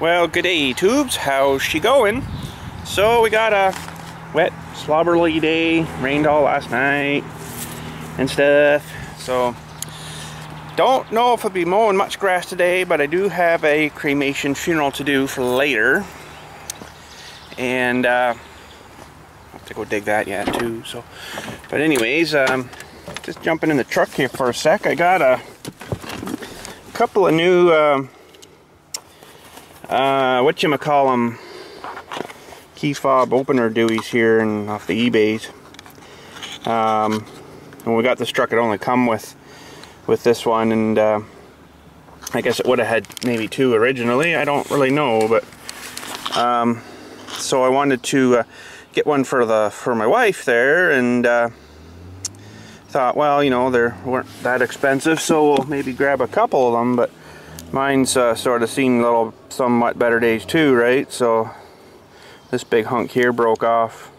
Well, good day, tubes. How's she going? So we got a wet, slobbery day. Rained all last night and stuff. So don't know if I'll be mowing much grass today, but I do have a cremation funeral to do for later, and I have to go dig that yet too. So, but anyways, just jumping in the truck here for a sec. I got a couple of new whatchamacallem key fob opener dewies here and off the eBays. When we got this truck, it only come with this one, and I guess it would have had maybe two originally. I don't really know, but so I wanted to get one for my wife there, and thought, well, you know, they weren't that expensive, so we'll maybe grab a couple of them. But mine's sort of seen somewhat better days too, right? So this big hunk here broke off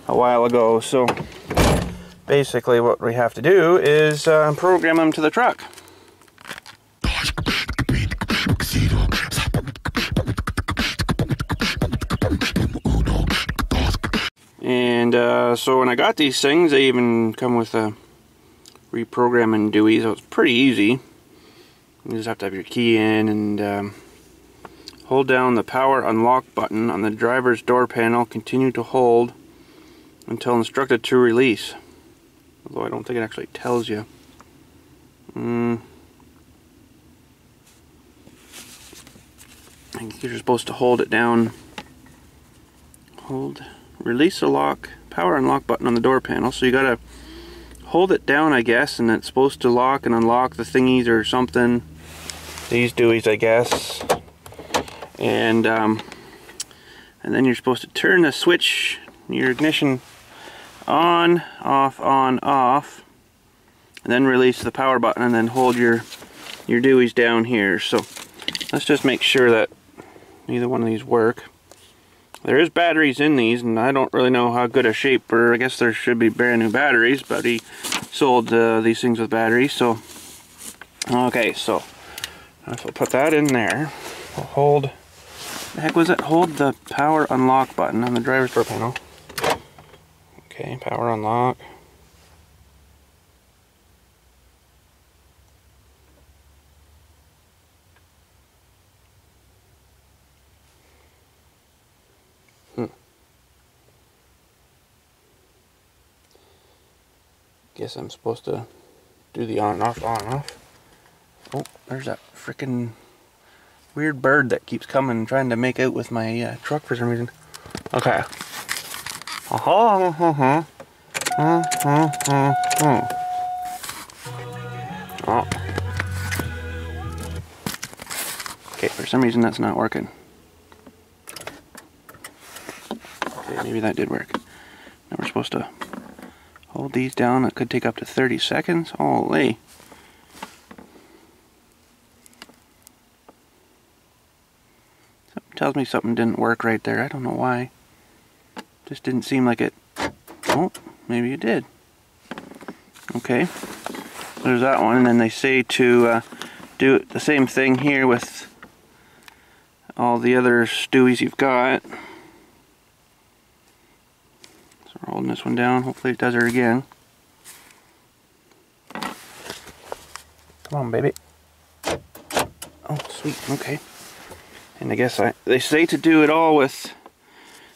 a while ago, so basically what we have to do is program them to the truck. And so when I got these things, they even come with a reprogramming dewey, so it's pretty easy. You just have to have your key in and hold down the power unlock button on the driver's door panel. Continue to hold until instructed to release. Although I don't think it actually tells you. I think you're supposed to hold it down. Release the lock, power unlock button on the door panel. So you gotta hold it down, I guess, and it's supposed to lock and unlock the thingies or something. These dewies, I guess. And then you're supposed to turn the switch, your ignition on, off, and then release the power button, and then hold your dewies down here. So let's just make sure that neither one of these work. There is batteries in these, and I don't really know how good a shape, or I guess there should be brand new batteries, but he sold these things with batteries. So okay, so I'll put that in there. We'll hold, the heck was it? Hold the power unlock button on the driver's door panel. Okay, power unlock. Guess I'm supposed to do the on and off, on and off. Oh, there's that frickin' weird bird that keeps coming and trying to make out with my truck for some reason. Okay. Oh. Okay, for some reason that's not working. Okay, maybe that did work. Now we're supposed to hold these down. It could take up to 30 seconds. Holy. Something tells me something didn't work right there. I don't know why. Just didn't seem like it. Oh, maybe it did. Okay. There's that one. And then they say to do the same thing here with all the other dewies you've got. We're holding this one down. Hopefully it does her again. Come on, baby. Oh, sweet. Okay. And I guess they say to do it all with,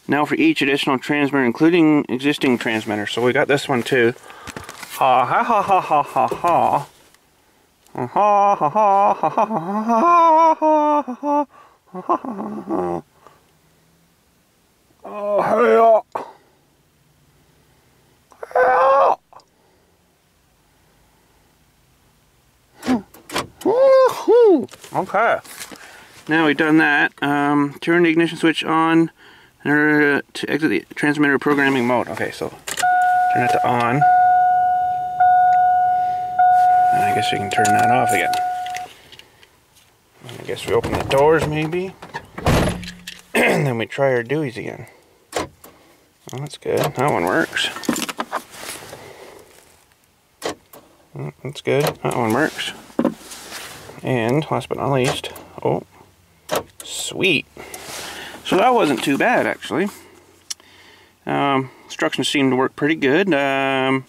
now for each additional transmitter, including existing transmitter. So we got this one too. Ha ha ha ha ha ha ha. Ha ha ha ha ha ha ha ha ha. Oh, hell. Okay, now we've done that. Turn the ignition switch on in order to exit the transmitter programming mode. Okay, so turn it to on, and I guess we can turn that off again. And I guess we open the doors maybe, and then we try our dewies again. Oh, that's good. That one works. That's good. That one works. And last but not least, oh, Sweet. So that wasn't too bad, actually. Instructions seemed to work pretty good. Now,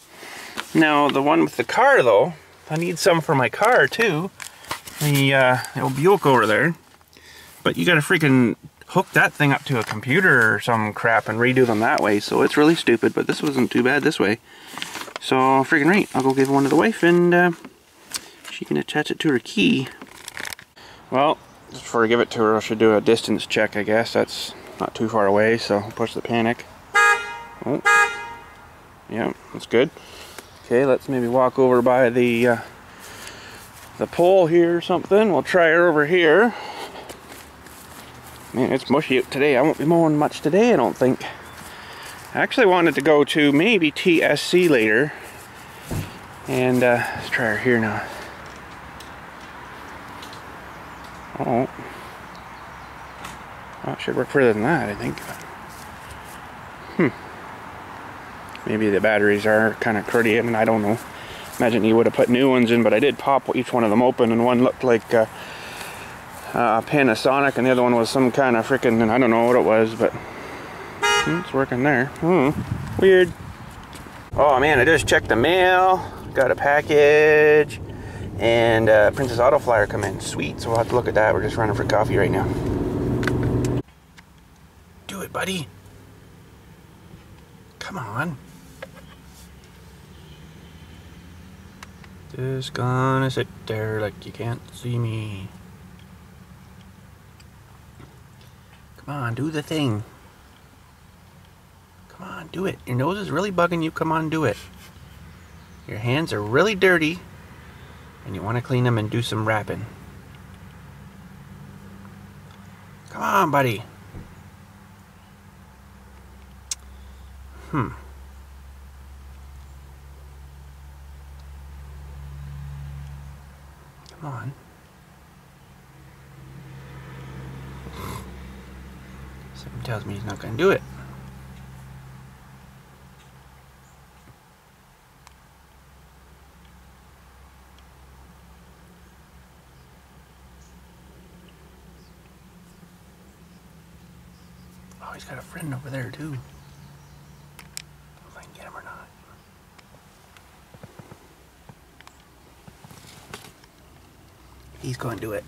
the one with the car, though, I need some for my car, too. The old Buick over there. But you gotta freaking hook that thing up to a computer or some crap and redo them that way, so it's really stupid, but this wasn't too bad this way. So, freaking right, I'll go give one to the wife and she can attach it to her key. Well, just before I give it to her, I should do a distance check, I guess. That's not too far away, so I'll push the panic. Oh, yeah, that's good. Okay, let's maybe walk over by the pole here or something. We'll try her over here. Man, it's mushy out today. I won't be mowing much today, I don't think. I actually wanted to go to maybe TSC later. And let's try her here now. Oh. Well, it should work further than that, I think. Maybe the batteries are kind of cruddy, and I don't know. Imagine you would have put new ones in, but I did pop each one of them open, and one looked like Panasonic, and the other one was some kind of freaking, I don't know what it was, but it's working there. Weird. Oh man, I just checked the mail, got a package, and Princess Auto Flyer come in. Sweet, so we'll have to look at that. We're just running for coffee right now. Do it, buddy. Come on. Just gonna sit there like you can't see me. Come on, do the thing. Come on, do it. Your nose is really bugging you. Come on, do it. Your hands are really dirty, and you want to clean them and do some wrapping. Come on, buddy. Come on. Something tells me he's not going to do it. Oh, he's got a friend over there too. If I can get him or not. He's going to do it.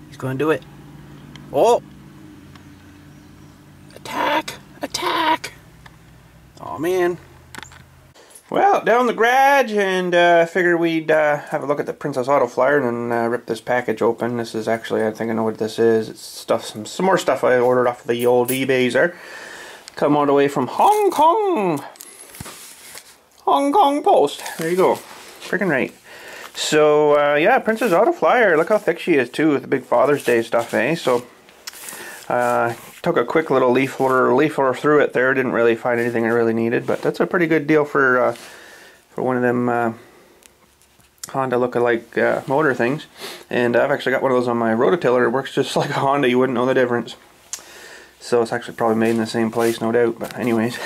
He's going to do it. Oh! Attack! Attack! Oh man. Well, down the garage, and figured we'd have a look at the Princess Auto Flyer and then rip this package open. This is actually, I think I know what this is. It's stuff, some more stuff I ordered off of the old eBays there. Come all the way from Hong Kong. Hong Kong Post. There you go. Freaking right. So, yeah, Princess Auto Flyer. Look how thick she is, too, with the big Father's Day stuff, eh? So, took a quick little leafler through it there. Didn't really find anything I really needed, but that's a pretty good deal for one of them Honda look-alike motor things. And I've actually got one of those on my rototiller. It works just like a Honda. You wouldn't know the difference. So it's actually probably made in the same place, no doubt. But anyways,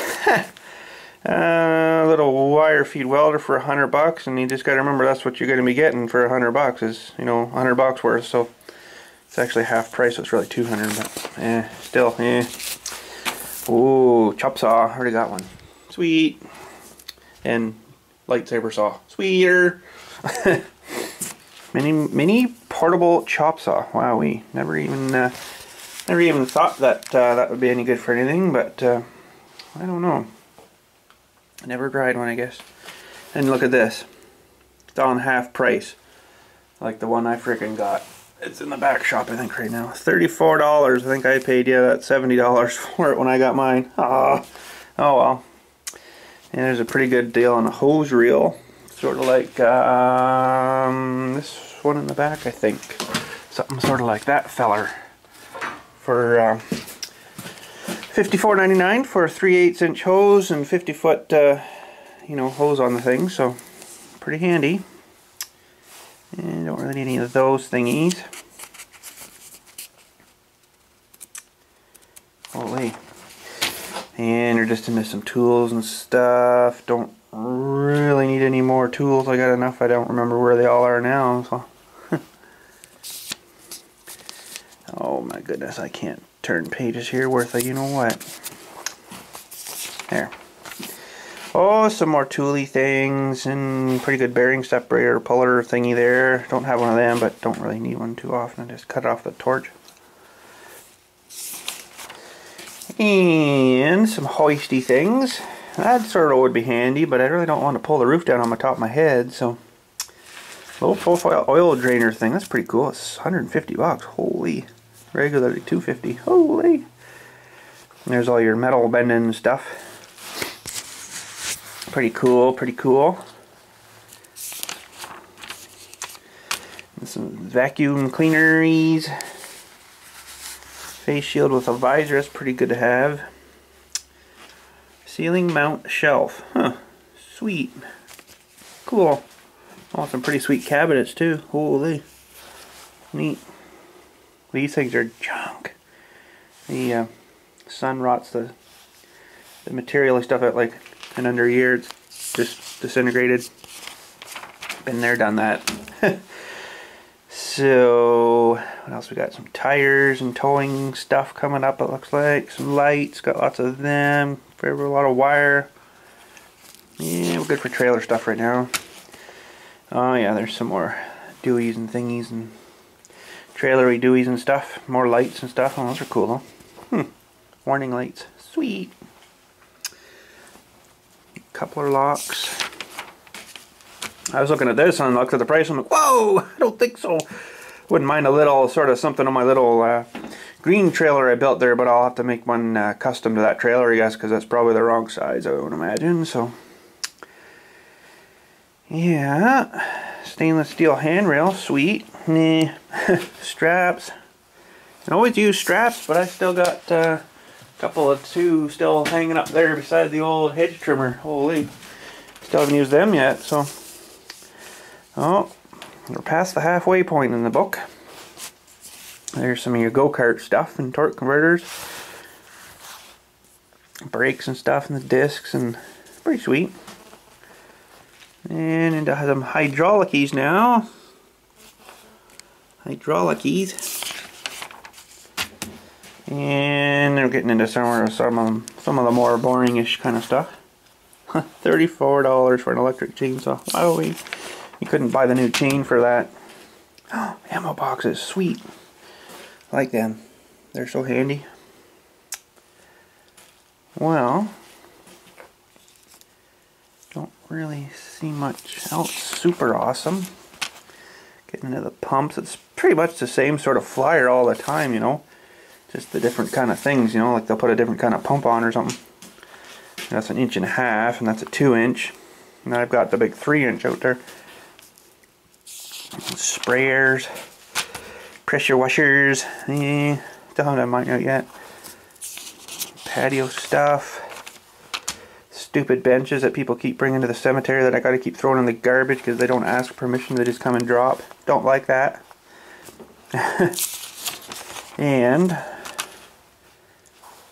a little wire feed welder for $100, and you just got to remember that's what you're going to be getting for $100 is, you know, $100 worth. So it's actually half price, so it's really $200, but still, Ooh, chop saw, already got one. Sweet. And lightsaber saw. Sweeter. mini portable chop saw. Wowee. Never even thought that that would be any good for anything, but I don't know. I never tried one, I guess. And look at this. It's on half price. Like the one I freaking got. It's in the back shop, I think, right now. $34. I think I paid, yeah, that $70 for it when I got mine. Oh well. And there's a pretty good deal on a hose reel. Sort of like this one in the back, I think. Something sort of like that feller. For $54.99 for a 3/8 inch hose and 50 foot, you know, hose on the thing. So pretty handy. And don't really need any of those thingies. Holy. And you're just into some tools and stuff. Don't really need any more tools. I got enough. I don't remember where they all are now. So Oh my goodness, I can't turn pages here worth a you know what. There. Oh, some more tooly things and pretty good bearing separator puller thingy there. Don't have one of them, but don't really need one too often. Just cut off the torch. And some hoisty things. That sort of would be handy, but I really don't want to pull the roof down on the top of my head, so low profile oil drainer thing. That's pretty cool. It's 150 bucks. Holy. Regularly 250. Holy. And there's all your metal bending stuff. Pretty cool, pretty cool. And some vacuum cleaneries. Face shield with a visor. That's pretty good to have. Ceiling mount shelf. Huh. Sweet. Cool. Oh, some pretty sweet cabinets too. Holy. Neat. These things are junk. The sun rots the material and stuff out like in under a year. It's just disintegrated. Been there, done that. So, what else we got? Some tires and towing stuff coming up, it looks like. Some lights, got lots of them. A lot of wire. Yeah, we're good for trailer stuff right now. Oh yeah, there's some more dewies and thingies and trailery dewies and stuff. More lights and stuff. Oh, those are cool though. Warning lights. Sweet. Coupler locks. I was looking at this and I looked at the price and I'm like, whoa, I don't think so. Wouldn't mind a little sort of something on my little green trailer I built there, but I'll have to make one custom to that trailer, I guess, because that's probably the wrong size, I would imagine. So, yeah, stainless steel handrail, sweet. Nah. Straps. I can always use straps, but I still got a couple of two still hanging up there beside the old hedge trimmer. Holy, still haven't used them yet, so. Oh, we're past the halfway point in the book. There's some of your go-kart stuff and torque converters. Brakes and stuff and the discs, and pretty sweet. And into some hydraulic keys now. Hydraulic keys. And we're getting into some of the more boring-ish kind of stuff. $34 for an electric chainsaw. Wow, you couldn't buy the new chain for that. Oh, ammo boxes, sweet. I like them. They're so handy. Well, don't really see much else super awesome. Getting into the pumps, it's pretty much the same sort of flyer all the time, you know. Just the different kind of things, you know, like they'll put a different kind of pump on or something. And that's 1.5 inches, and that's a 2-inch. And I've got the big 3-inch out there. Sprayers, pressure washers, still haven't had mine out yet. Patio stuff, stupid benches that people keep bringing to the cemetery that I gotta keep throwing in the garbage because they don't ask permission, they just come and drop. Don't like that. And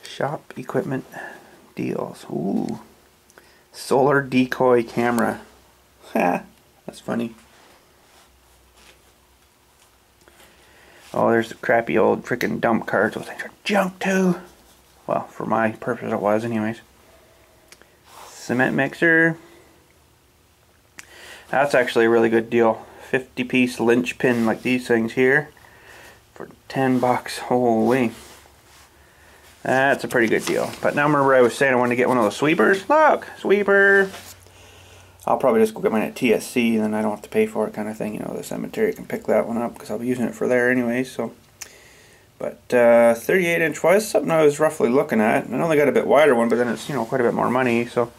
shop equipment deals. Ooh, solar decoy camera. Ha, that's funny. Oh, there's the crappy old freaking dump carts. Those things are junk too. Well, for my purpose it was anyways. Cement mixer. That's actually a really good deal. 50-piece linchpin like these things here for 10 bucks. Holy. That's a pretty good deal. But now remember I was saying I wanted to get one of those sweepers. Look, sweeper. I'll probably just go get mine at TSC and then I don't have to pay for it kind of thing. You know, the cemetery can pick that one up because I'll be using it for there anyway. So, but 38-inch was something I was roughly looking at. I know they got a bit wider one, but then it's, you know, quite a bit more money. So,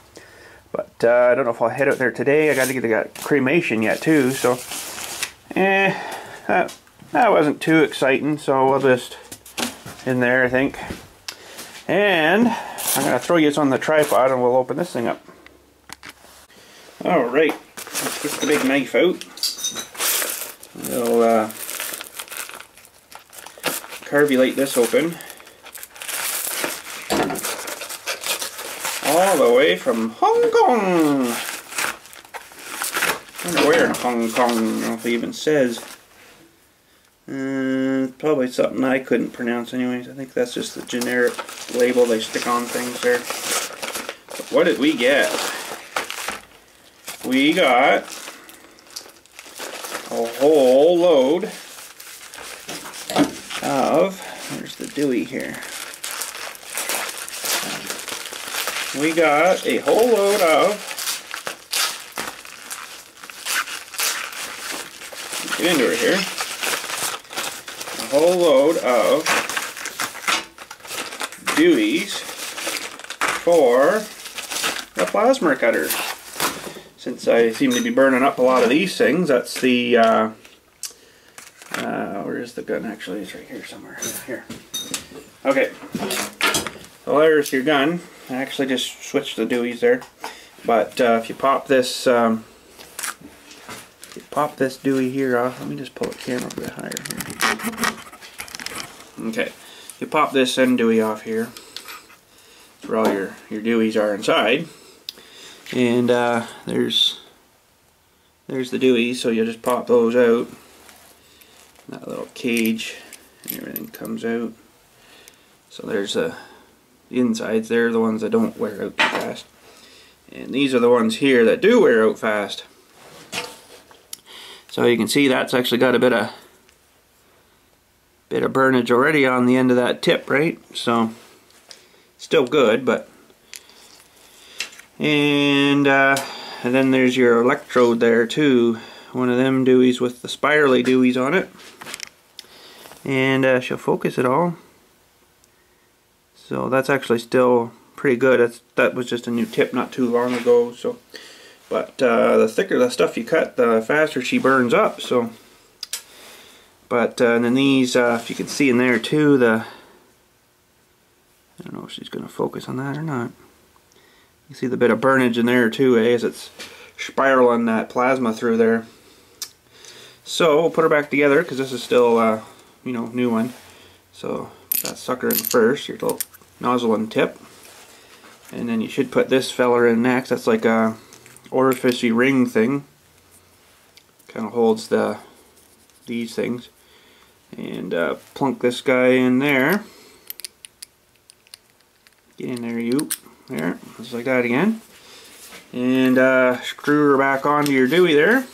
but I don't know if I'll head out there today. I got to get the cremation yet too. So, that wasn't too exciting. So we'll just in there, I think. And I'm gonna throw you on the tripod and we'll open this thing up. Alright, let's get the big knife out. We'll carvulate this open. All the way from Hong Kong! I wonder where in Hong Kong, I don't know if it even says. Probably something I couldn't pronounce anyways. I think that's just the generic label they stick on things there. But what did we get? We got a whole load of, where's the Dewey here? We got a whole load of, get into it here, a whole load of Deweys for the plasma cutter. Since I seem to be burning up a lot of these things, that's the, where's the gun actually? It's right here somewhere. Here. Okay. So there's your gun. I actually just switched the Deweys there. But if you pop this, Dewey here off, let me just pull the camera a bit higher here. Okay. You pop this end Dewey off here. That's where all your Deweys are inside. And there's the Deweys, so you just pop those out. That little cage and everything comes out. So there's the insides. They're the ones that don't wear out too fast. And these are the ones here that do wear out fast. So you can see that's actually got a bit of burnage already on the end of that tip, right? So still good, but and then there's your electrode there too. One of them Deweys with the spirally Deweys on it. And she'll focus it all. So that's actually still pretty good. That was just a new tip not too long ago. So, but the thicker the stuff you cut, the faster she burns up. So, but and then these, if you can see in there too, I don't know if she's going to focus on that or not. You see the bit of burnage in there too, as it's spiraling that plasma through there. So we'll put her back together because this is still, you know, new one. So put that sucker in first, your little nozzle and tip, and then you should put this feller in next. That's like a orificey ring thing. Kind of holds these things, and plunk this guy in there. Get in there, you. There, just like that again. And screw her back onto your Dewey there.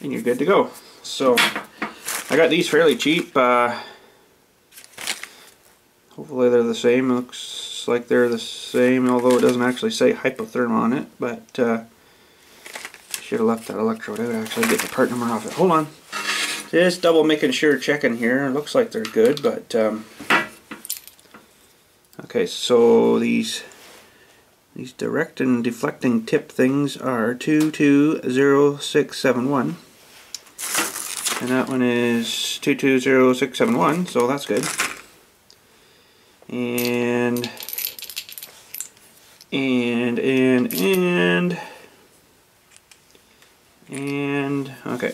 And you're good to go. So, I got these fairly cheap. Hopefully they're the same. It looks like they're the same, although it doesn't actually say hypotherm on it. But, should have left that electrode out actually, get the part number off it. Hold on. Just double making sure, checking here. It looks like they're good, but, okay, so these direct and deflecting tip things are 220671, and that one is 220671, so that's good. And okay.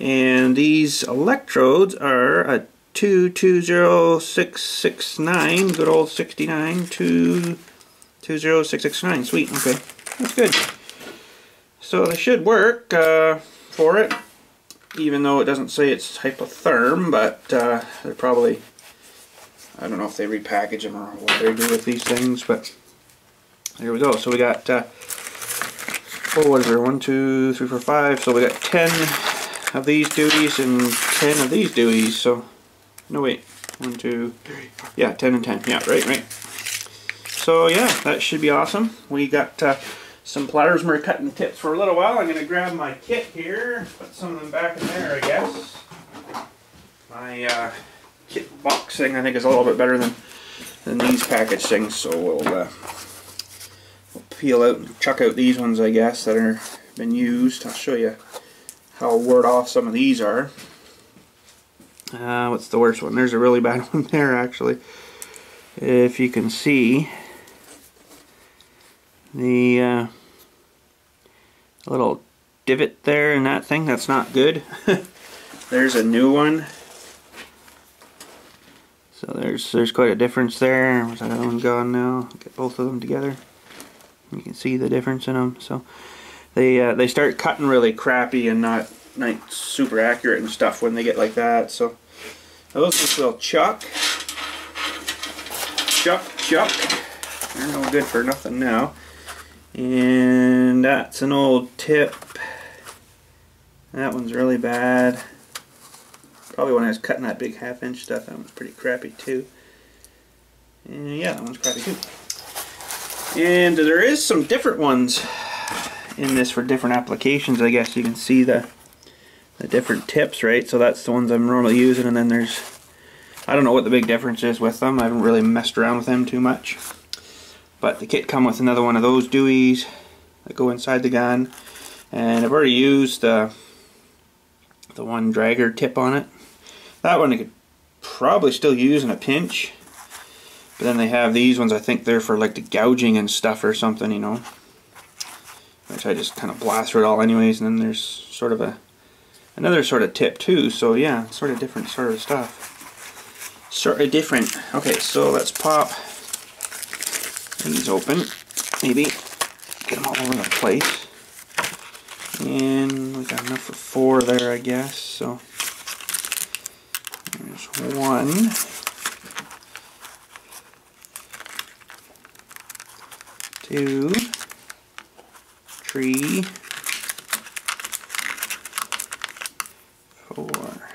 And these electrodes are a 220669, good old 69, 220669, sweet, okay, that's good. So they should work for it, even though it doesn't say it's hypotherm, but they're probably, I don't know if they repackage them or what they do with these things, but there we go. So we got, oh, what is there, 1, 2, 3, 4, 5, so we got 10 of these Deweys and 10 of these Deweys, so no wait, 1, 2, 3, 4. Yeah, 10 and 10. Yeah, right. So yeah, that should be awesome. We got some plasma cutting tips for a little while. I'm going to grab my kit here, put some of them back in there, I guess. My kit box thing I think is a little bit better than these package things, so we'll peel out and chuck out these ones, I guess, that are been used. I'll show you how word off some of these are. What's the worst one? There's a really bad one there, actually. If you can see the little divot there in that thing, that's not good. There's a new one. So there's quite a difference there. Where's that other one gone now? Get both of them together. You can see the difference in them. So they start cutting really crappy and not not super accurate and stuff when they get like that. So those just will chuck. They're no good for nothing now. And that's an old tip. That one's really bad. Probably when I was cutting that big 1/2" stuff, that one's pretty crappy too. And yeah, that one's crappy too. And there is some different ones in this for different applications. I guess you can see the different tips, right? So that's the ones I'm normally using, and then there's, I don't know what the big difference is with them. I haven't really messed around with them too much. But the kit come with another one of those dewies that go inside the gun, and I've already used the one dragger tip on it. That one I could probably still use in a pinch, but then they have these ones. I think they're for like the gouging and stuff or something, you know, which I just kind of blast through it all anyways. And then there's sort of another sort of tip too, so yeah, sort of different sort of stuff. Sort of different. Okay, so let's pop these open, maybe get them all over the place. And we got enough for 4 there, I guess. So there's 1, 2, 3, 4.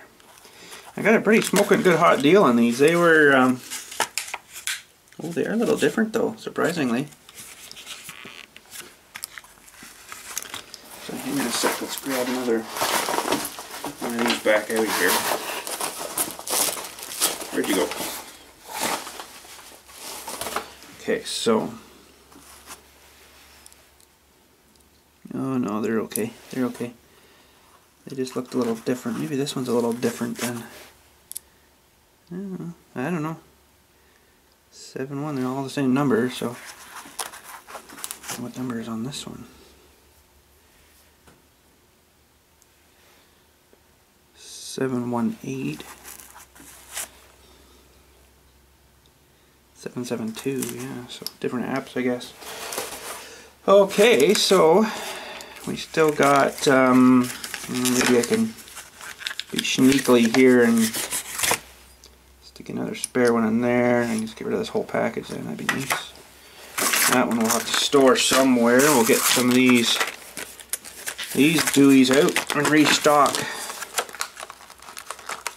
I got a pretty smoking good hot deal on these. They were, oh, they are a little different though, surprisingly. So hang on a sec, let's grab another one of these back out here. Where'd you go? Okay, so, oh no, they're okay. They're okay. They just looked a little different. Maybe this one's a little different than, I don't know. 7-1, they're all the same number, so what number is on this one? 718, 772, yeah, so different apps, I guess. Okay, so we still got, maybe I can be sneakily here and stick another spare one in there and just get rid of this whole package there. That'd be nice. That one we'll have to store somewhere. We'll get some of these dewies out and restock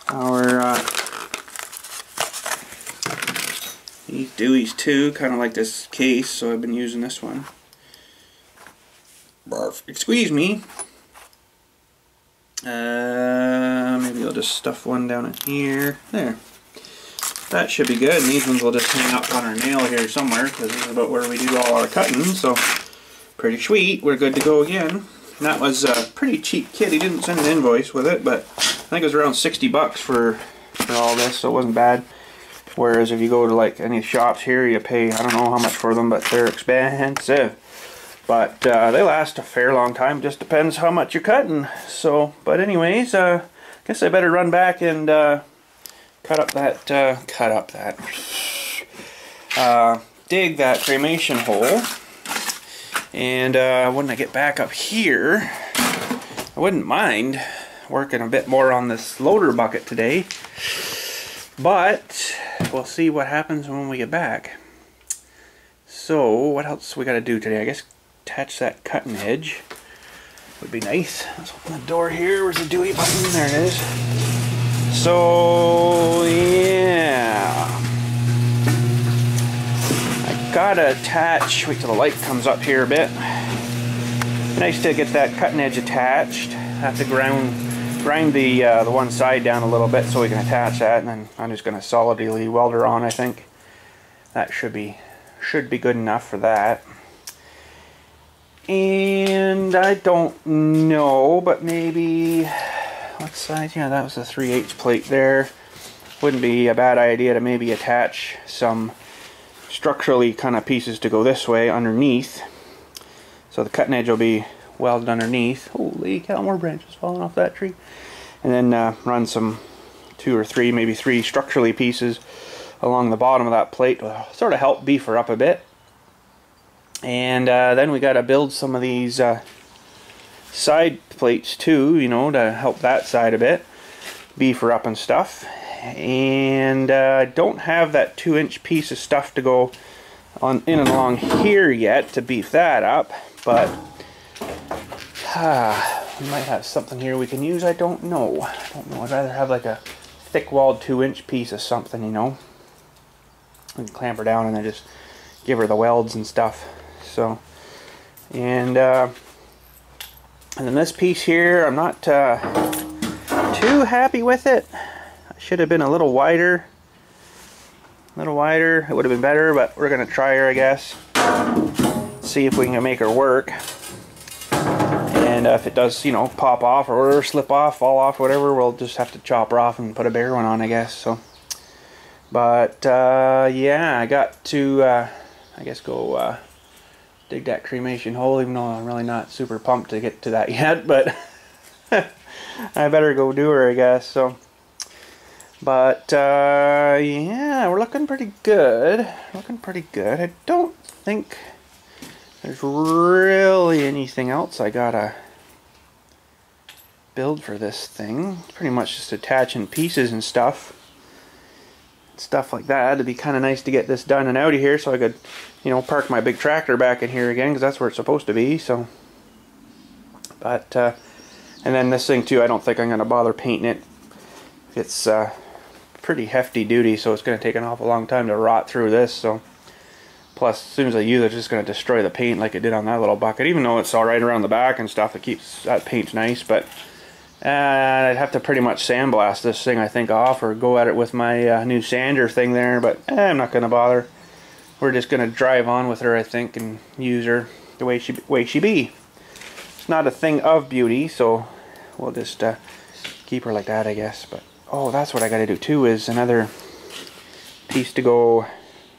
our these dewies too, kind of like this case, so I've been using this one. Barf. Excuse me. Maybe I'll just stuff one down in here. There. That should be good, and these ones will just hang up on our nail here somewhere, because this is about where we do all our cutting, so pretty sweet. We're good to go again. And that was a pretty cheap kit. He didn't send an invoice with it, but I think it was around 60 bucks for all this, so it wasn't bad. Whereas if you go to like any shops here, you pay, I don't know how much for them, but they're expensive. But they last a fair long time, just depends how much you're cutting. So, but anyways, guess I better run back and dig that cremation hole. And when I get back up here, I wouldn't mind working a bit more on this loader bucket today, but we'll see what happens when we get back. So what else we got to do today? I guess attach that cutting edge would be nice. Let's open the door here. Where's the dewey button? There it is. So yeah, I gotta attach, wait till the light comes up here a bit. Nice to get that cutting edge attached. Have to grind the one side down a little bit so we can attach that, and then I'm just gonna solidly weld her on. I think that should be good enough for that. And I don't know, but maybe, what size? Yeah, that was a 3/8 plate there. Wouldn't be a bad idea to maybe attach some structurally kind of pieces to go this way underneath. So the cutting edge will be welded underneath. Holy cow, more branches falling off that tree. And then run some 2 or 3, maybe 3 structurally pieces along the bottom of that plate to sort of help beef her up a bit. And then we got to build some of these side plates too, you know, to help that side a bit, beef her up and stuff. And I don't have that 2-inch piece of stuff to go on in and along here yet to beef that up, but we might have something here we can use. I don't know. I'd rather have like a thick-walled 2-inch piece of something, you know. We can clamp her down and then just give her the welds and stuff. So, and then this piece here, I'm not too happy with it. It should have been a little wider. It would have been better, but we're gonna try her, I guess. See if we can make her work. And if it does, you know, pop off or slip off, fall off, whatever, we'll just have to chop her off and put a bigger one on, I guess. So, but yeah, I got to, I guess, go dig that cremation hole, even though I'm really not super pumped to get to that yet. But I better go do her, I guess. So, but yeah, we're looking pretty good. I don't think there's really anything else I gotta build for this thing. It's pretty much just attaching pieces and stuff like that. It'd be kind of nice to get this done and out of here so I could, you know, park my big tractor back in here again, because that's where it's supposed to be. So, but and then this thing too, I don't think I'm gonna bother painting it. It's pretty hefty duty, so it's gonna take an awful long time to rot through this. So, plus, as soon as I use it, it's just going to destroy the paint like it did on that little bucket. Even though it's all right around the back and stuff, it keeps that paint nice. But I'd have to pretty much sandblast this thing, I think, off, or go at it with my new sander thing there. But I'm not going to bother. We're just going to drive on with her, I think, and use her the way she be. It's not a thing of beauty, so we'll just keep her like that, I guess. But oh, that's what I got to do too, is another piece to go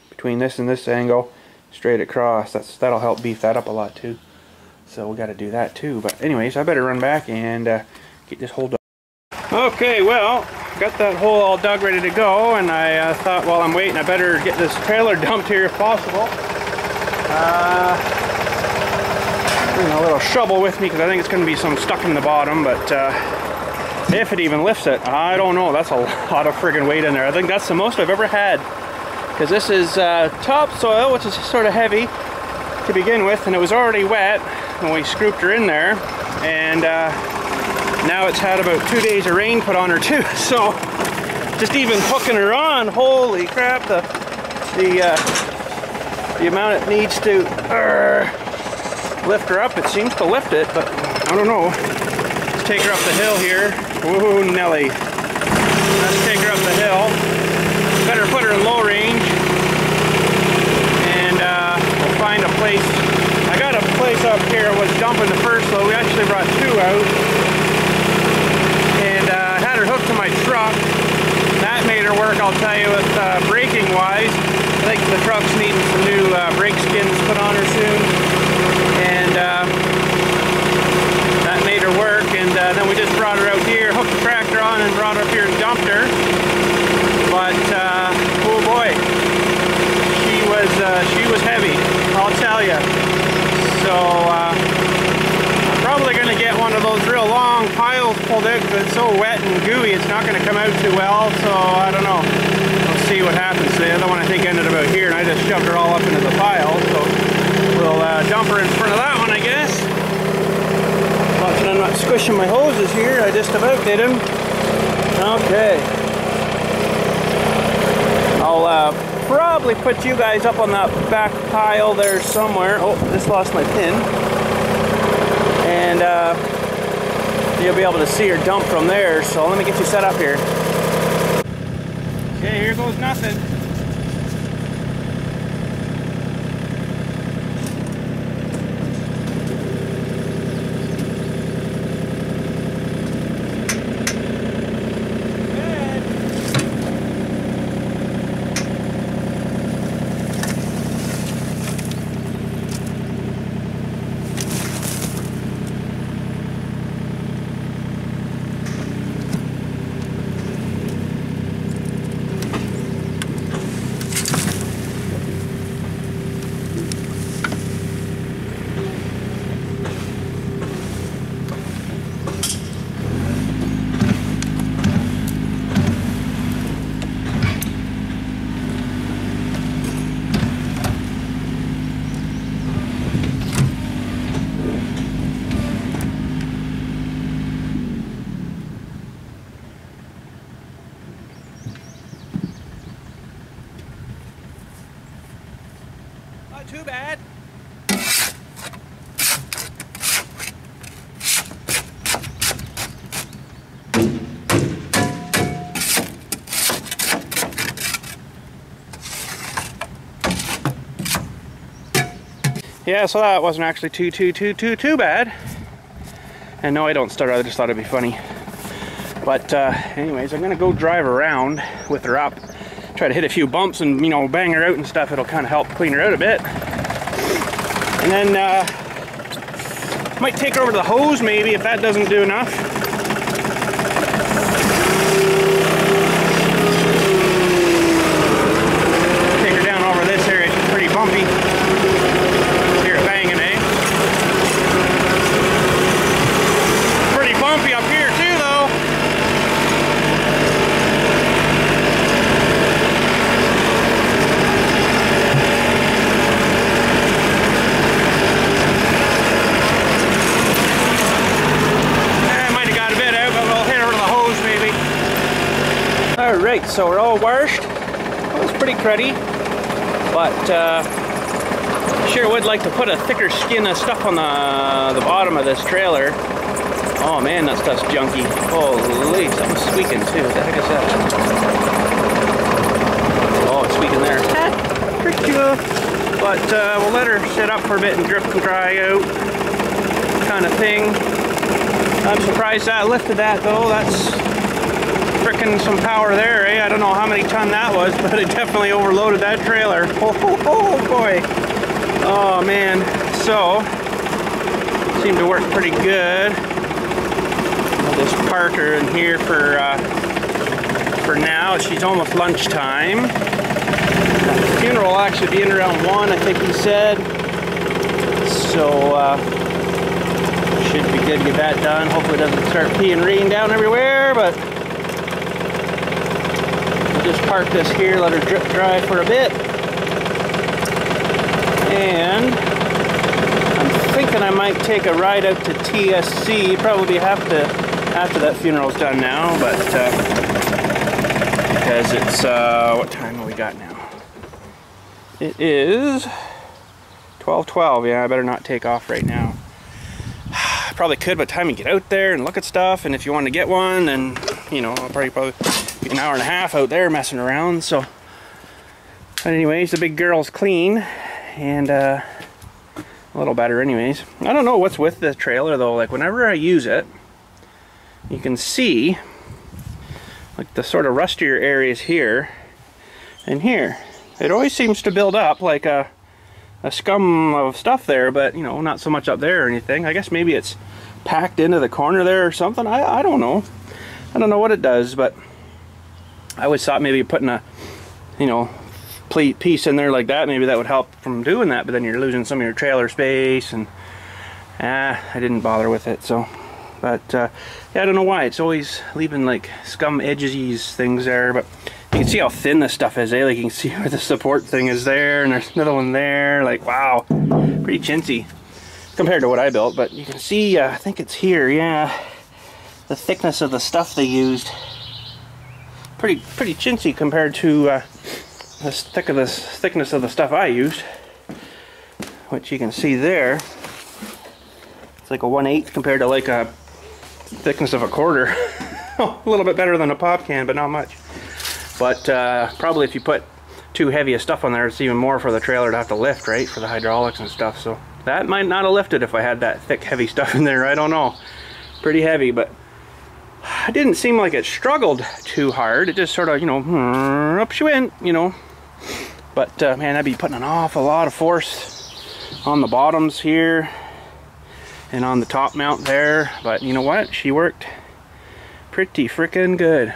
between this and this angle straight across. That'll help beef that up a lot too, so we got to do that too. But anyways, I better run back and get this hole dug. Okay, well, got that hole all dug, ready to go, and I thought while I'm waiting I better get this trailer dumped here if possible. Bring a little shovel with me because I think it's going to be some stuck in the bottom, but if it even lifts it, I don't know. That's a lot of friggin' weight in there. I think that's the most I've ever had. Because this is topsoil, which is sort of heavy to begin with, and it was already wet when we scooped her in there, and now it's had about 2 days of rain put on her too. So just even hooking her on, holy crap, the amount it needs to lift her up. It seems to lift it, but I don't know. Let's take her up the hill here. Woohoo, Nelly. Let's take her up the hill. Better put her in low range, and we'll find a place. I got a place up here. I was dumping the first load. We actually brought 2 out, and I had her hooked to my truck. That made her work, I'll tell you, with braking wise. I think the truck's needing some new brake skins put on her soon, and that made her work. And then we just brought her out here, hooked the tractor on, and brought her up here and dumped her. But oh boy, she was heavy, I'll tell you. So I'm probably going to get one of those real long piles pulled out because it's so wet and gooey. It's not going to come out too well. So I don't know. We'll see what happens. The other one I think ended about here, and I just shoved her all up into the pile. So we'll dump her in front of that one, I guess. Watching I'm not squishing my hoses here. I just about did them. Okay. I'll probably put you guys up on that back pile there somewhere. Oh, just lost my pin. And you'll be able to see her dump from there. So let me get you set up here. Okay, here goes nothing. not too bad. Yeah, so that wasn't actually too bad. And no, I don't stutter, I just thought it'd be funny. But anyways, I'm gonna go drive around with her up, try to hit a few bumps and, you know, bang her out and stuff. It'll kind of help clean her out a bit. And then might take her over to the hose maybe if that doesn't do enough. Take her down over this area, it's pretty bumpy. Hear it banging, eh? Pretty bumpy up here too though. Alright, so we're all washed. It was pretty cruddy, but sure would like to put a thicker skin of stuff on the bottom of this trailer. Oh man, that stuff's junky. Holy, something's squeaking too. What the heck is that? Oh, it's squeaking there. Pretty cool. But we'll let her sit up for a bit and drip and dry out, kind of thing. I'm surprised that lifted that though. That's frickin' some power there, eh? I don't know how many ton that was, but it definitely overloaded that trailer. Oh boy. Oh man. So, seemed to work pretty good. I'll just park her in here for now. She's almost lunchtime. The funeral will actually be in around 1, I think he said. So, should be good to get that done. Hopefully it doesn't start peeing rain down everywhere, but just park this here, let her drip dry for a bit. And I'm thinking I might take a ride out to TSC, probably have to after that funeral's done now, but because it's what time have we got now? It is 12:12. Yeah, I better not take off right now. I probably could by the time you get out there and look at stuff, and if you want to get one, then you know, I'll probably an hour and a half out there messing around. So but anyways, the big girl's clean and a little better anyways. I don't know what's with the trailer though, like whenever I use it you can see like the sort of rustier areas here and here. It always seems to build up like a scum of stuff there, but you know, not so much up there or anything. I guess maybe it's packed into the corner there or something. I don't know. I don't know what it does, but I always thought maybe putting a, you know, piece in there like that, maybe that would help from doing that, but then you're losing some of your trailer space, and I didn't bother with it. So, but yeah, I don't know why it's always leaving like scum edges things there, but you can see how thin this stuff is, eh? Like you can see where the support thing is there, and there's another one there. Like wow, pretty chintzy compared to what I built, but you can see I think it's here, yeah, the thickness of the stuff they used. Pretty chintzy compared to the thickness of the stuff I used, which you can see there. It's like a 1/8 compared to like a thickness of a quarter. A little bit better than a pop can, but not much. But probably if you put too heavy of stuff on there, it's even more for the trailer to have to lift, right, for the hydraulics and stuff. So that might not have lifted if I had that thick, heavy stuff in there. I don't know. Pretty heavy, but it didn't seem like it struggled too hard. It just sort of, you know, up she went, you know. But man, I'd be putting an awful lot of force on the bottoms here and on the top mount there. But you know what? She worked pretty freaking good.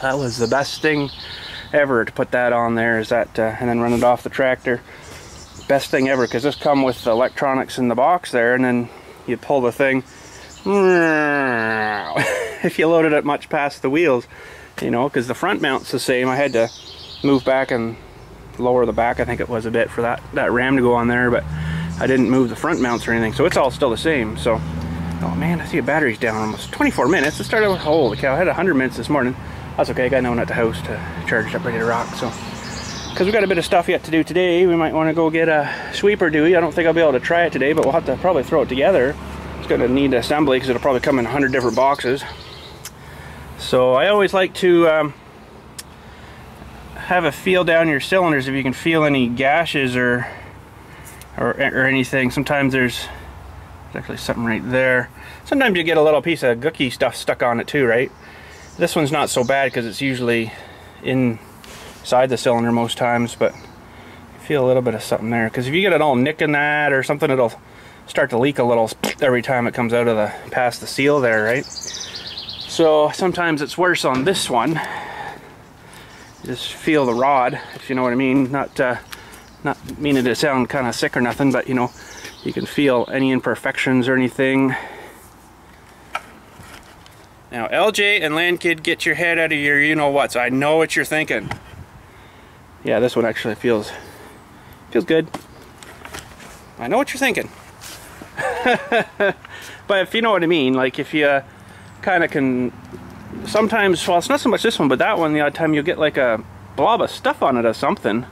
That was the best thing ever to put that on there, is that and then run it off the tractor. Best thing ever, because this come with the electronics in the box there, and then you pull the thing. If you loaded it much past the wheels, you know, because the front mount's the same. I had to move back and lower the back, I think it was a bit, for that ram to go on there, but I didn't move the front mounts or anything, so it's all still the same. So, oh man, I see a battery's down almost 24 minutes. It started with, holy cow, I had 100 minutes this morning. That's okay, I got no one at the house to charge it up ready to rock. So because we got a bit of stuff yet to do today. We might want to go get a sweeper dewey. I don't think I'll be able to try it today, but we'll have to probably throw it together. It's going to need assembly because it'll probably come in 100 different boxes. So I always like to have a feel down your cylinders if you can feel any gashes or anything. Sometimes there's actually something right there. Sometimes you get a little piece of gooky stuff stuck on it too, right? This one's not so bad because it's usually inside the cylinder most times, but you feel a little bit of something there. Because if you get it all nicking that or something, it'll start to leak a little every time it comes out of the past the seal there, right? So sometimes it's worse on this one. Just feel the rod, if you know what I mean. Not meaning to sound kind of sick or nothing, but you know, you can feel any imperfections or anything. Now, LJ and Landkid, get your head out of your you-know-whats. I know what you're thinking. Yeah, this one actually feels good. I know what you're thinking. But if you know what I mean, like if you kind of can, sometimes, well, it's not so much this one, but that one, the odd time you'll get like a blob of stuff on it or something,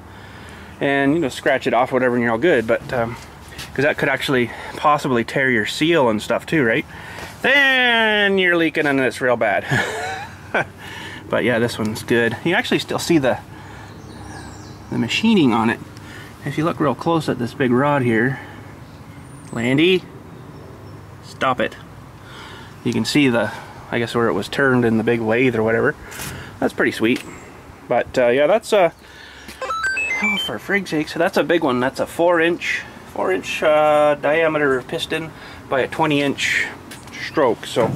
and you know, scratch it off, whatever, and you're all good. But because that could actually possibly tear your seal and stuff too, right? Then you're leaking and it's real bad. But yeah, this one's good. You actually still see the machining on it. If you look real close at this big rod here, Landy, stop it. You can see the, I guess, where it was turned in the big lathe or whatever. That's pretty sweet. But yeah, that's oh, for frig's sake, so that's a big one. That's a 4-inch diameter piston by a 20-inch stroke. So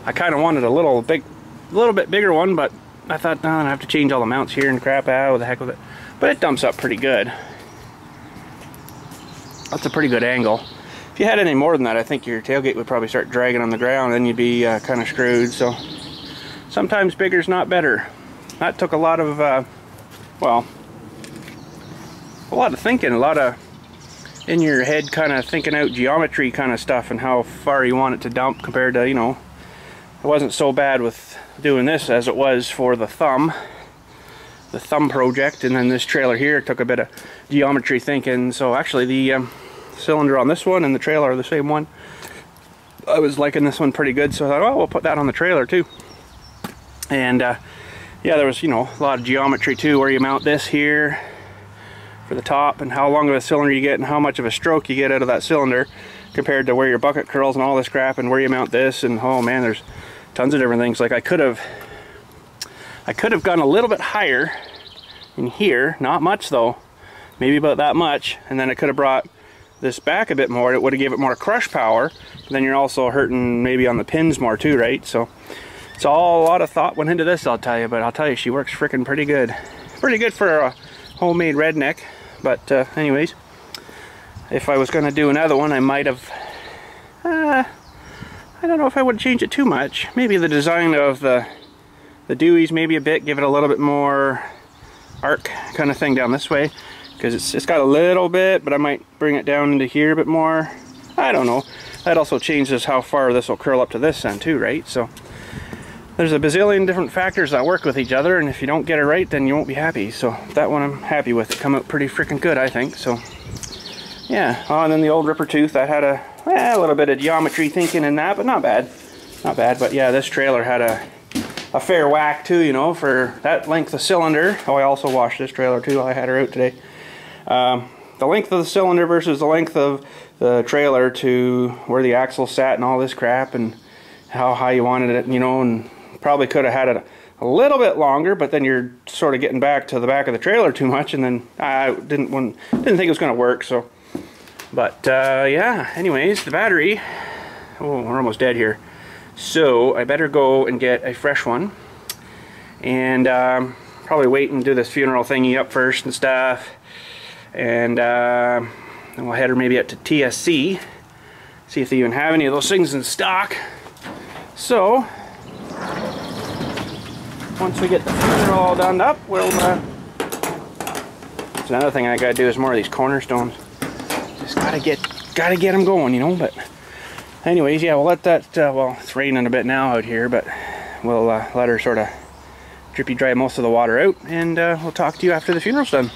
I kind of wanted a little bit bigger one, but I thought, no, I have to change all the mounts here and crap out. What the heck with it? But it dumps up pretty good. That's a pretty good angle. If you had any more than that, I think your tailgate would probably start dragging on the ground, and then you'd be kind of screwed. So sometimes bigger's not better. That took a lot of, well, a lot of thinking, a lot of in your head kind of thinking out geometry kind of stuff and how far you want it to dump compared to, you know, it wasn't so bad with doing this as it was for the thumb project. And then this trailer here took a bit of geometry thinking. So actually the cylinder on this one and the trailer are the same one. I was liking this one pretty good, so I thought, oh, we'll put that on the trailer too. And yeah, there was, you know, a lot of geometry too, where you mount this here for the top and how long of a cylinder you get and how much of a stroke you get out of that cylinder compared to where your bucket curls and all this crap, and where you mount this. And oh man, there's tons of different things. Like I could have gone a little bit higher in here, not much though, maybe about that much, and then I could have brought this back a bit more. It would have gave it more crush power, but then you're also hurting maybe on the pins more too, right? So it's all, a lot of thought went into this, I'll tell you. But I'll tell you, she works freaking pretty good for a homemade redneck. But anyways, if I was going to do another one, I might have, I don't know if I would change it too much. Maybe the design of the deweys maybe a bit, give it a little bit more arc kind of thing down this way, because it's got a little bit, but I might bring it down into here a bit more. I don't know. That also changes how far this will curl up to this end too, right? So there's a bazillion different factors that work with each other, and if you don't get it right, then you won't be happy. So that one I'm happy with. It come out pretty freaking good, I think. So yeah. Oh, and then the old ripper tooth, that had a little bit of geometry thinking in that, but not bad. Not bad. But yeah, this trailer had a fair whack too, you know, for that length of cylinder. Oh, I also washed this trailer too. I had her out today. The length of the cylinder versus the length of the trailer to where the axle sat and all this crap, and how high you wanted it, you know, and probably could have had it a little bit longer, but then you're sort of getting back to the back of the trailer too much, and then I didn't think it was going to work. So, but yeah. Anyways, the battery. Oh, we're almost dead here. So I better go and get a fresh one, and probably wait and do this funeral thingy up first and stuff, and then we'll head her maybe up to TSC, see if they even have any of those things in stock. So once we get the funeral all done up, we'll that's another thing I gotta do, is more of these cornerstones. Just gotta get them going, you know. But anyways, yeah, we'll let that well, it's raining a bit now out here, but we'll let her sort of drippy dry most of the water out, and we'll talk to you after the funeral's done.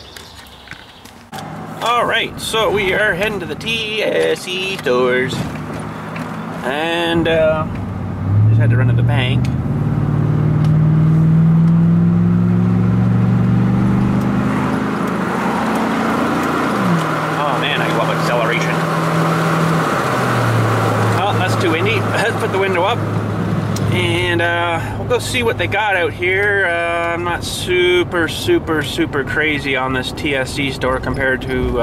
Alright, so we are heading to the TSC stores. And just had to run to the bank. Oh man, I love acceleration. Oh, that's too windy. Let's put the window up. And we'll go see what they got out here. I'm not super crazy on this TSC store compared to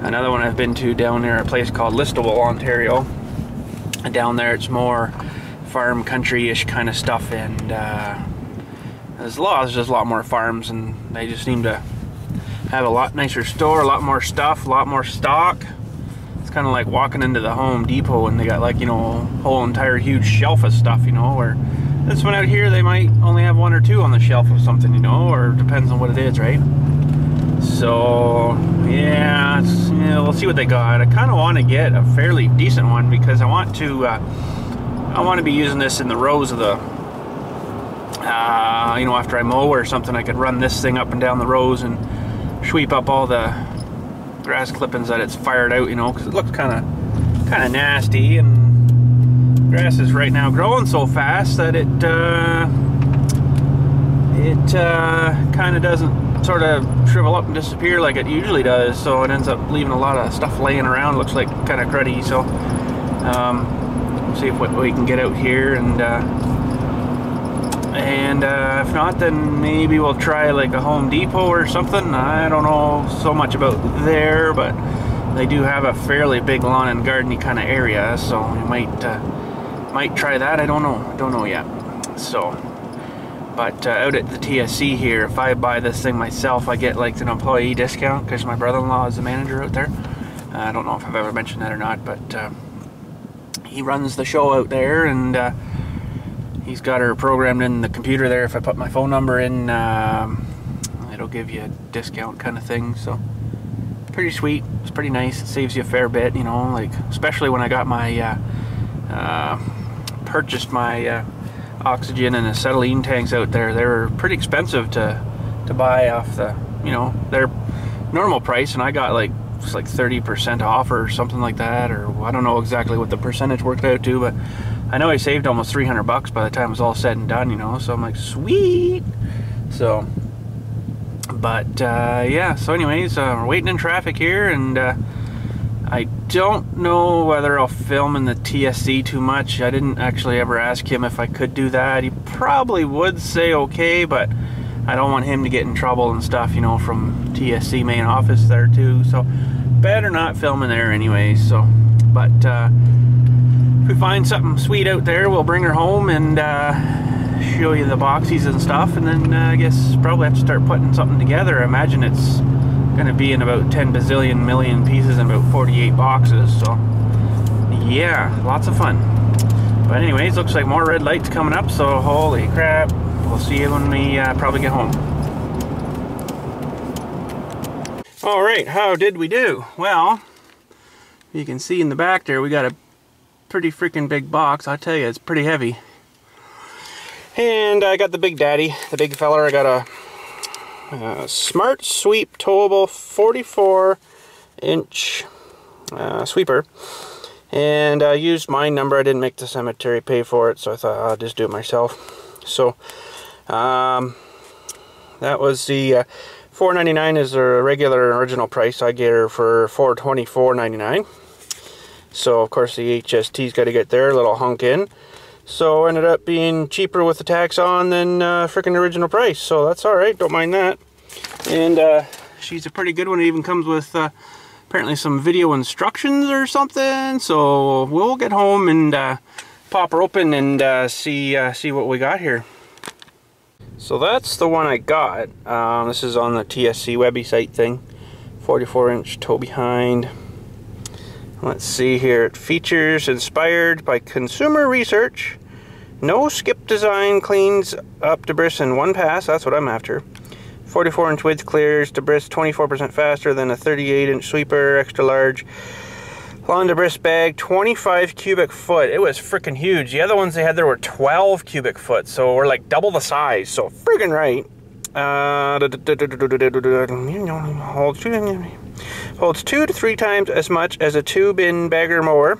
another one I've been to down there, a place called Listowel, Ontario. And down there it's more farm country-ish kind of stuff, and there's just a lot more farms, and they just seem to have a lot nicer store, a lot more stuff, a lot more stock. It's kind of like walking into the Home Depot and they got, like, you know, a whole entire huge shelf of stuff, you know, where this one out here they might only have one or two on the shelf of something, you know, or depends on what it is, right? So yeah, we'll see what they got. I kind of want to get a fairly decent one because I want to be using this in the rows of the you know, after I mow or something, I could run this thing up and down the rows and sweep up all the grass clippings that it's fired out, you know, because it looks kind of nasty, and grass is right now growing so fast that it kind of doesn't sort of shrivel up and disappear like it usually does, so it ends up leaving a lot of stuff laying around. Looks like kind of cruddy, so we'll see what we can get out here, and if not, then maybe we'll try like a Home Depot or something. I don't know so much about there, but they do have a fairly big lawn and garden-y kind of area, so we might try that. I don't know yet. So, but out at the TSC here, if I buy this thing myself, I get like an employee discount because my brother-in-law is the manager out there. I don't know if I've ever mentioned that or not, but he runs the show out there, and he's got her programmed in the computer there. If I put my phone number in, it'll give you a discount kind of thing. So pretty sweet. It's pretty nice. It saves you a fair bit, you know, like especially when I got my purchased my oxygen and acetylene tanks out there. They were pretty expensive to buy off the, you know, their normal price, and I got like, it's like 30% off or something like that, or I don't know exactly what the percentage worked out to, but I know I saved almost 300 bucks by the time it was all said and done, you know, so I'm like, sweet. So, but yeah, so anyways, we're waiting in traffic here, and I don't know whether I'll film in the TSC too much. I didn't actually ever ask him if I could do that. He probably would say okay, but I don't want him to get in trouble and stuff, you know, from TSC main office there too, so better not film in there anyway. So, but if we find something sweet out there, we'll bring her home and show you the boxies and stuff, and then I guess probably have to start putting something together. I imagine it's gonna be in about 10 bazillion million pieces in about 48 boxes, so yeah, lots of fun. But anyways, looks like more red lights coming up, so holy crap, we'll see you when we probably get home. Alright, how did we do? Well, you can see in the back there we got a pretty freaking big box. I tell you, it's pretty heavy. And I got the big daddy, the big feller. I got a Smart Sweep towable 44-inch sweeper, and I used my number. I didn't make the cemetery pay for it, so I thought I'll just do it myself. So that was the $4.99 is the regular original price. I get her for $424.99. So of course the HST's got to get their little hunk in. So ended up being cheaper with the tax on than freaking original price. So that's all right. Don't mind that. And she's a pretty good one. It even comes with apparently some video instructions or something. So we'll get home and pop her open and see what we got here. So that's the one I got. This is on the TSC Webby site thing. 44-inch tow behind. Let's see here. It features inspired by consumer research. No skip design, cleans up debris in one pass. That's what I'm after. 44-inch width, clears debris 24% faster than a 38-inch sweeper, extra large. Lawn debris bag, 25 cubic foot. It was freaking huge. The other ones they had there were 12 cubic foot, so we're like double the size. So freaking right. Holds 2 to 3 times as much as a 2-bin bagger mower.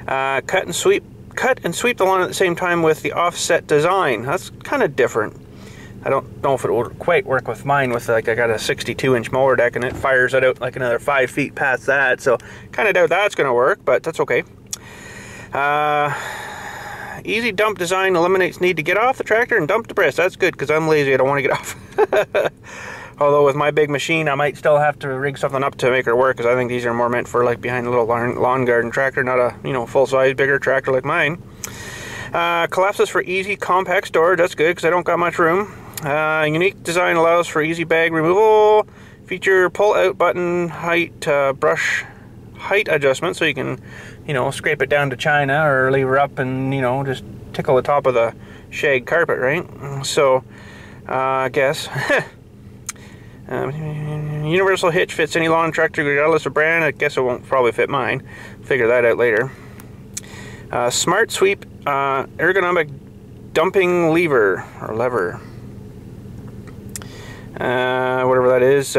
Cut and sweep the lawn at the same time with the offset design. That's kind of different. I don't know if it will quite work with mine. With like, I got a 62-inch mower deck and it fires it out like another 5 feet past that. So kind of doubt that's going to work, but that's okay. Easy dump design eliminates need to get off the tractor and dump the press. That's good because I'm lazy. I don't want to get off. Although with my big machine, I might still have to rig something up to make her work, because I think these are more meant for like behind a little lawn garden tractor, not a, you know, full-size bigger tractor like mine. Collapses for easy compact storage. That's good because I don't got much room. Unique design allows for easy bag removal. Feature pull-out button height brush height adjustment, so you can, you know, scrape it down to China or leave her up and, you know, just tickle the top of the shag carpet, right? So, I guess. Universal hitch fits any lawn tractor regardless of brand. I guess it won't probably fit mine. Figure that out later. Smart sweep ergonomic dumping lever or lever. Whatever that is.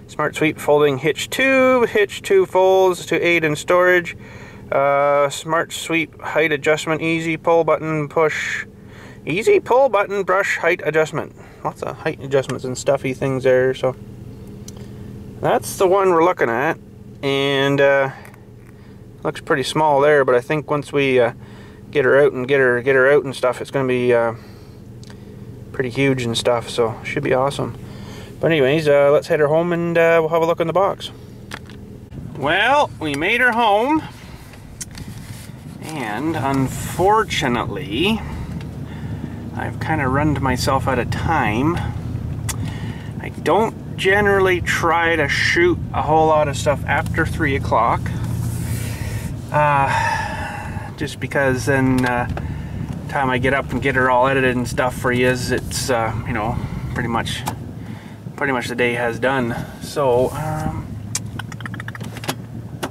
Smart sweep folding hitch tube. Hitch tube folds to aid in storage. Smart sweep height adjustment. Easy pull button push. Easy pull button brush height adjustment. Lots of height adjustments and stuffy things there. So that's the one we're looking at, and looks pretty small there. But I think once we get her out and get her out and stuff, it's going to be pretty huge and stuff. So should be awesome. But anyways, let's head her home and we'll have a look in the box. Well, we made her home, and unfortunately, I've kind of run myself out of time. I don't generally try to shoot a whole lot of stuff after 3 o'clock. Just because then time I get up and get her all edited and stuff for you, it's you know, pretty much the day has done. So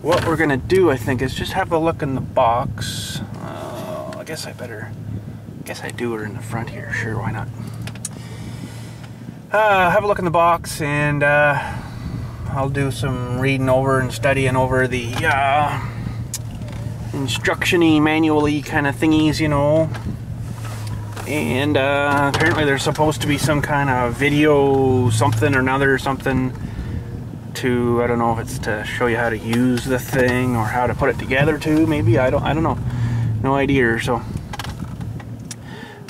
what we're gonna do, I think, is just have a look in the box. I guess I do her in the front here. Sure, why not? Have a look in the box, and I'll do some reading over and studying over the instruction-y, manual-y kind of thingies, you know. And apparently there's supposed to be some kind of video something or another, something to, I don't know if it's to show you how to use the thing or how to put it together too, maybe. I don't know. No idea. So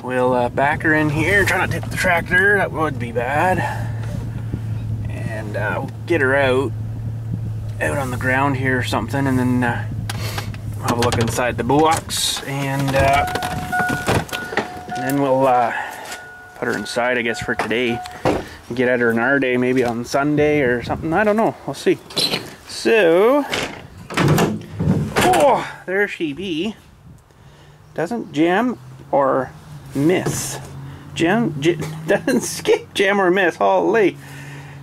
we'll back her in here, try not to hit the tractor, that would be bad. And we'll get her out on the ground here or something, and then we'll have a look inside the box, and then we'll put her inside, I guess, for today. Get at her in our day, maybe on Sunday or something, I don't know, we'll see. So, oh, there she be. Doesn't jam or miss. Doesn't skip, jam, or miss. Holy.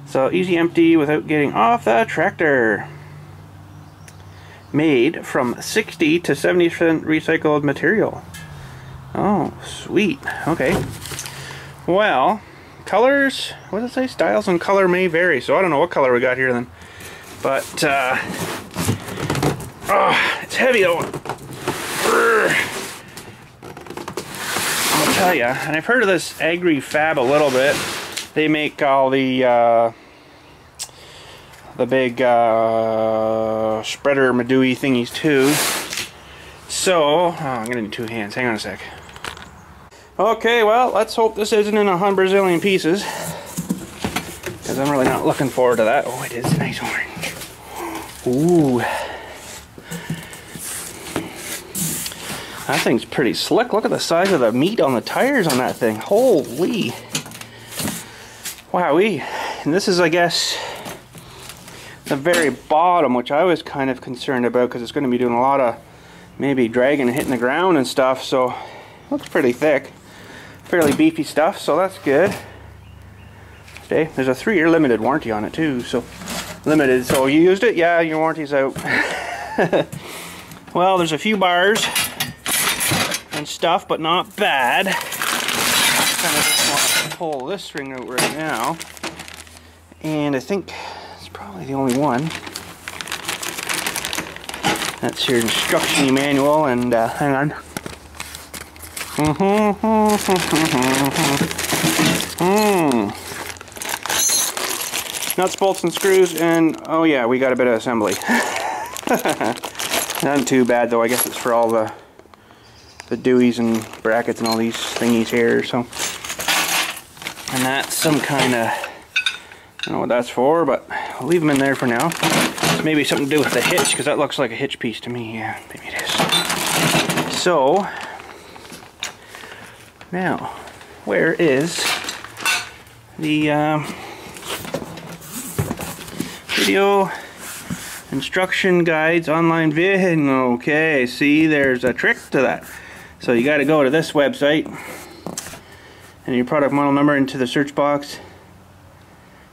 So easy empty without getting off the tractor. Made from 60 to 70% recycled material. Oh, sweet. Okay. Well, colors, what does it say? Styles and color may vary. So I don't know what color we got here then. But, oh, it's heavy though. I'll tell you, and I've heard of this agrifab a little bit. They make all the big spreader Madui thingies too. So, oh, I'm gonna need 2 hands. Hang on a sec. Okay, well, let's hope this isn't in 100 Brazilian pieces, because I'm really not looking forward to that. Oh, it is nice orange. Ooh. That thing's pretty slick. Look at the size of the meat on the tires on that thing. Holy. Wowee. And this is, I guess, the very bottom, which I was kind of concerned about because it's going to be doing a lot of maybe dragging and hitting the ground and stuff. So, it looks pretty thick. Fairly beefy stuff, so that's good. Okay, there's a 3-year limited warranty on it too. So, limited. So, you used it? Yeah, your warranty's out. Well, there's a few bars and stuff, but not bad. Kind of just want to pull this string out right now, and I think it's probably the only one. That's your instruction manual, and hang on. Nuts, bolts, and screws, and oh yeah, we got a bit of assembly. Not too bad though. I guess it's for all the dewies and brackets and all these thingies here. So, and that's some kind of, I don't know what that's for, but I'll leave them in there for now. Maybe something to do with the hitch, because that looks like a hitch piece to me. Yeah, maybe it is. So now, where is the video instruction guides online vid? Okay, see, there's a trick to that. So you got to go to this website and your product model number into the search box.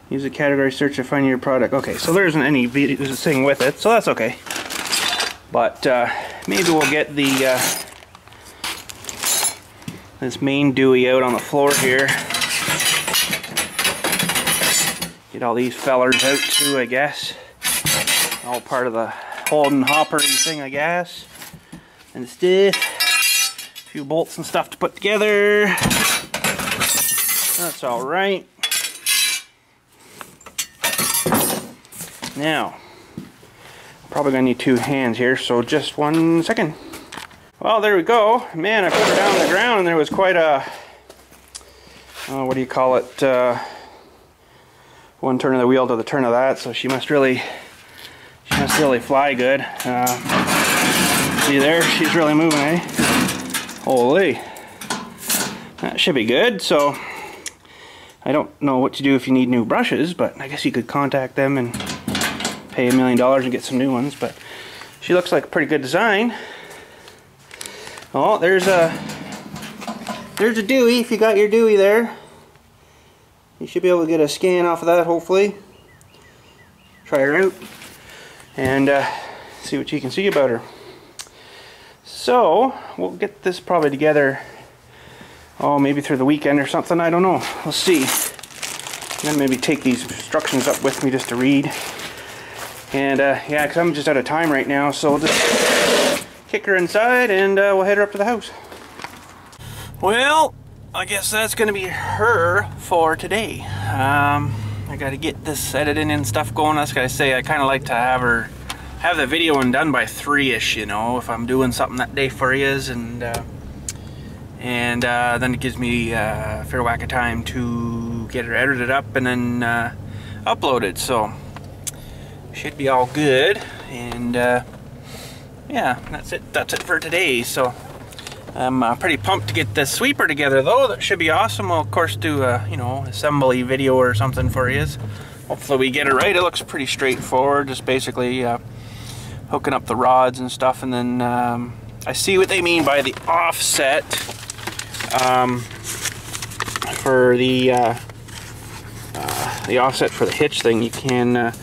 Use the category search to find your product. Okay, so there isn't any video thing with it, so that's okay. But maybe we'll get the this main dewey out on the floor here. Get all these fellers out too, I guess. All part of the Holden hoppery thing, I guess. And stuff. A few bolts and stuff to put together. That's all right. Now, probably gonna need two hands here, so just 1 second. Well, there we go. Man, I put her down on the ground and there was quite a, what do you call it? One turn of the wheel to the turn of that, so she must really fly good. See there, she's really moving, eh? Holy. That should be good. So I don't know what to do if you need new brushes, but I guess you could contact them and pay $1 million and get some new ones. But she looks like a pretty good design. Oh, there's a dewey. If you got your dewey there, you should be able to get a scan off of that, hopefully. Try her out and see what you can see about her. So we'll get this probably together, oh, maybe through the weekend or something. I don't know. We'll see. And then maybe take these instructions up with me just to read. And yeah, because I'm just out of time right now, so we'll just kick her inside and we'll head her up to the house. Well, I guess that's going to be her for today. I got to get this editing and stuff going. I was going to say, I kind of like to have the video one done by 3-ish, you know, if I'm doing something that day for yous, and then it gives me a fair whack of time to get her edited up and then uploaded. So should be all good, and yeah, that's it for today. So I'm pretty pumped to get this sweeper together, though. That should be awesome. We'll of course do a, you know, assembly video or something for you. Hopefully we get it right. It looks pretty straightforward, just basically hooking up the rods and stuff, and then I see what they mean by the offset for the offset for the hitch thing. You can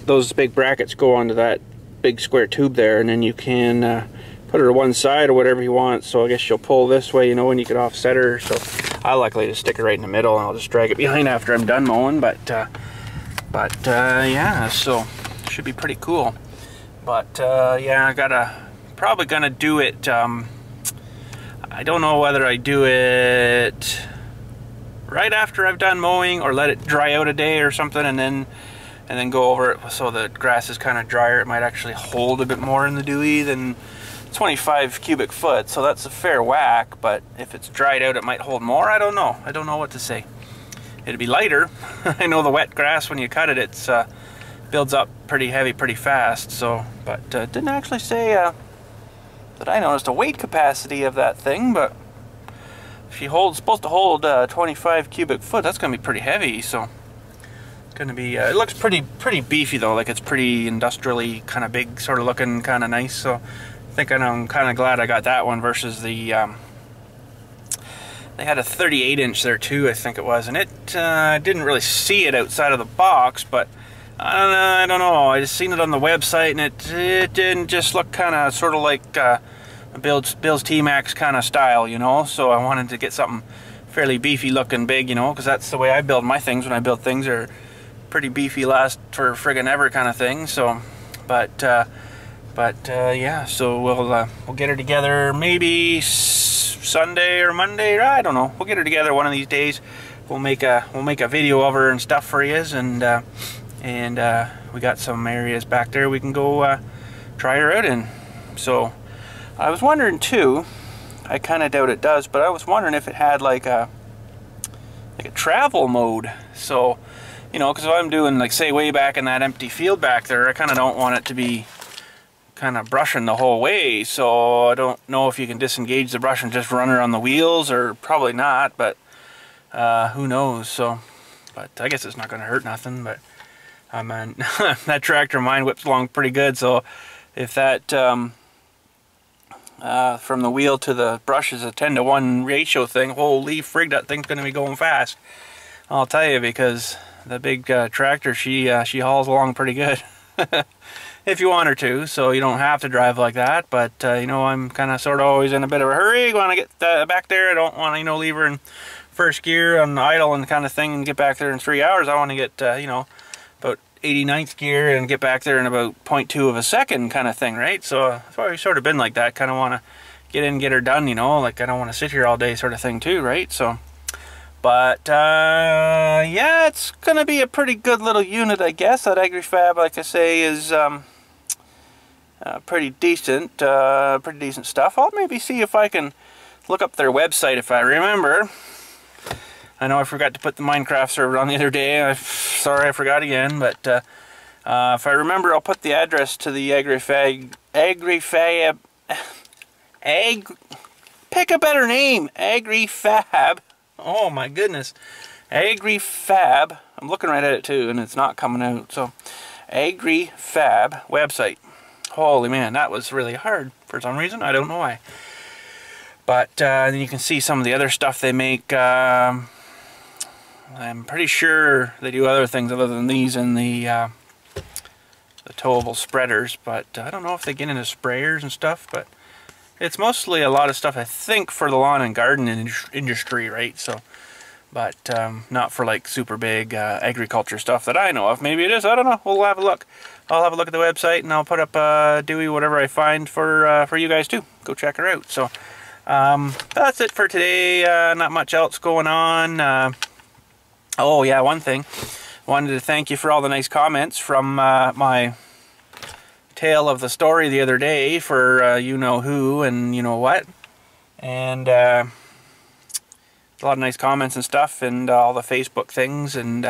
those big brackets go onto that big square tube there, and then you can put her to one side or whatever you want. So I guess you'll pull this way, you know, and you could offset her. So I likely to stick it right in the middle, and I'll just drag it behind after I'm done mowing. But yeah, so should be pretty cool. But yeah, probably gonna do it. I don't know whether I do it right after I've done mowing or let it dry out a day or something, and then go over it so the grass is kind of drier. It might actually hold a bit more in the dewey than 25 cubic foot, so that's a fair whack. But if it's dried out, it might hold more. I don't know. I don't know what to say. It'd be lighter. I know the wet grass, when you cut it, it's builds up pretty heavy pretty fast. So, but didn't actually say that I noticed a weight capacity of that thing. But if you supposed to hold 25 cubic foot, that's gonna be pretty heavy. So it's gonna be. It looks pretty beefy though. Like it's pretty industrially kind of big, sort of looking, kind of nice. So I think I'm kind of glad I got that one versus the. They had a 38-inch there too, I think it was, and it didn't really see it outside of the box, but I don't know. I just seen it on the website, and it didn't just look kind of sort of like a BILLSTMAXX kind of style, you know. So I wanted to get something fairly beefy looking, big, you know, because that's the way I build my things. When I build things, are pretty beefy last for friggin' ever kind of thing. So, but yeah, so we'll get her together maybe Sunday or Monday, or I don't know. We'll get her together one of these days. We'll make a video of her and stuff for you, and we got some areas back there we can go try her out in. So I was wondering too, I kind of doubt it does, but I was wondering if it had like a travel mode. So, you know, because if I'm doing, like, say, way back in that empty field back there, I kind of don't want it to be kind of brushing the whole way. So I don't know if you can disengage the brush and just run her on the wheels, or probably not, but who knows. So, but I guess it's not going to hurt nothing. But man, that tractor of mine whips along pretty good. So if that from the wheel to the brush is a 10-to-1 ratio thing, holy frig, that thing's going to be going fast. I'll tell you, because the big tractor, she hauls along pretty good. If you want her to, so you don't have to drive like that. But you know, I'm kind of sort of always in a bit of a hurry when I get back there. I don't want to, you know, leave her in first gear on idle and kind of thing and get back there in 3 hours. I want to get you know, about 89th gear and get back there in about 0.2 of a second kind of thing, right? So I've always sort of been like that. Kind of want to get in, get her done, you know, like I don't want to sit here all day sort of thing too, right? So, but yeah, it's gonna be a pretty good little unit, I guess. That agrifab, like I say, is pretty decent stuff. I'll maybe see if I can look up their website if I remember. I know I forgot to put the Minecraft server on the other day. Sorry, I forgot again. But if I remember, I'll put the address to the agrifab. Pick a better name. Agrifab. Oh my goodness. Agrifab. I'm looking right at it too, and it's not coming out. So, agrifab website. Holy man, that was really hard for some reason. I don't know why. But then you can see some of the other stuff they make. I'm pretty sure they do other things other than these in the towable spreaders. But I don't know if they get into sprayers and stuff. But it's mostly a lot of stuff, I think, for the lawn and garden industry, right? So, but not for like super big agriculture stuff that I know of. Maybe it is. I don't know. We'll have a look. I'll have a look at the website, and I'll put up Dewey, whatever I find for you guys too. Go check her out. So that's it for today. Not much else going on. Oh yeah, one thing. Wanted to thank you for all the nice comments from my tale of the story the other day for you know who and you know what. And a lot of nice comments and stuff, and all the Facebook things, and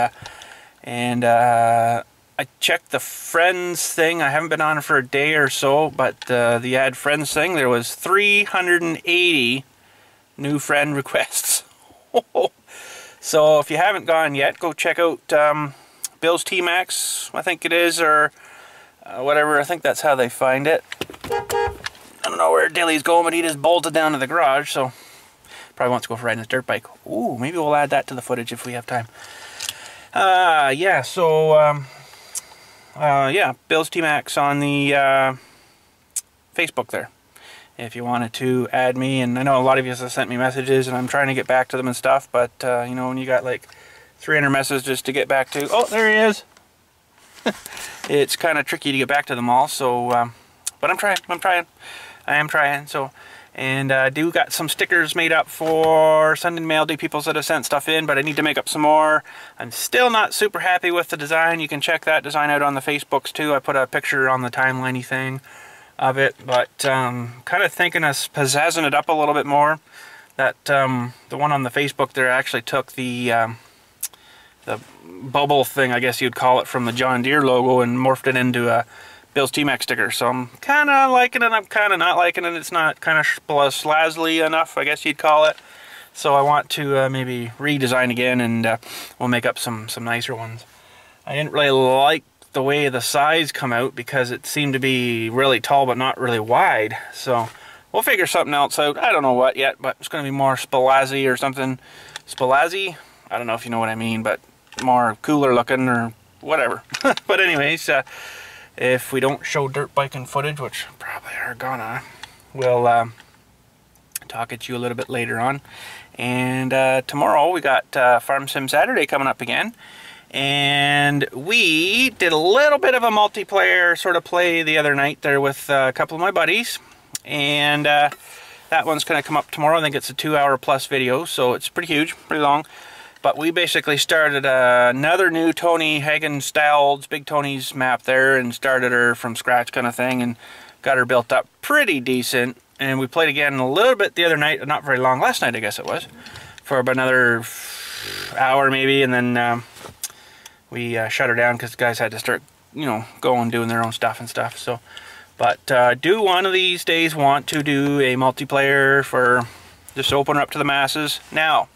I checked the friends thing. I haven't been on for a day or so, but the add friends thing, there was 380 new friend requests. So if you haven't gone yet, go check out BILLSTMAXX, I think it is, or whatever. I think that's how they find it. I don't know where Dilly's going, but he just bolted down to the garage, so probably wants to go for riding his dirt bike. Ooh, maybe we'll add that to the footage if we have time. Yeah, so yeah, BILLSTMAXX on the Facebook there, if you wanted to add me. And I know a lot of you have sent me messages, and I'm trying to get back to them and stuff, but you know, when you got like 300 messages to get back to, oh, there he is. It's kind of tricky to get back to them all, so but I am trying. So, and I do got some stickers made up for sending mail to people that have sent stuff in, but I need to make up some more. I'm still not super happy with the design. You can check that design out on the Facebooks too. I put a picture on the timeliney thing of it, but kind of thinking of pizzazzing it up a little bit more. That the one on the Facebook there actually took the bubble thing, I guess you'd call it, from the John Deere logo and morphed it into a BILLSTMAXX sticker. So I'm kind of liking it, I'm kind of not liking it. It's not kind of slazzly enough, I guess you'd call it. So I want to maybe redesign again, and we'll make up some nicer ones. I didn't really like the way the size come out, because it seemed to be really tall but not really wide. So we'll figure something else out. I don't know what yet, but it's going to be more spalazzy or something. Spalazzy? I don't know if you know what I mean, but more cooler looking or whatever. But anyways, if we don't show dirt biking footage, which probably are gonna, we'll talk at you a little bit later on. And tomorrow we got Farm Sim Saturday coming up again. And we did a little bit of a multiplayer sort of play the other night there with a couple of my buddies. And that one's going to come up tomorrow. I think it's a 2-hour plus video, so it's pretty huge, pretty long. But we basically started another new Tony Hagen-styled Big Tony's map there and started her from scratch kind of thing and got her built up pretty decent. And we played again a little bit the other night, not very long, last night I guess it was, for about another hour maybe, and then we shut her down because the guys had to start, you know, going doing their own stuff and stuff. So, but do one of these days want to do a multiplayer for just open her up to the masses. Now,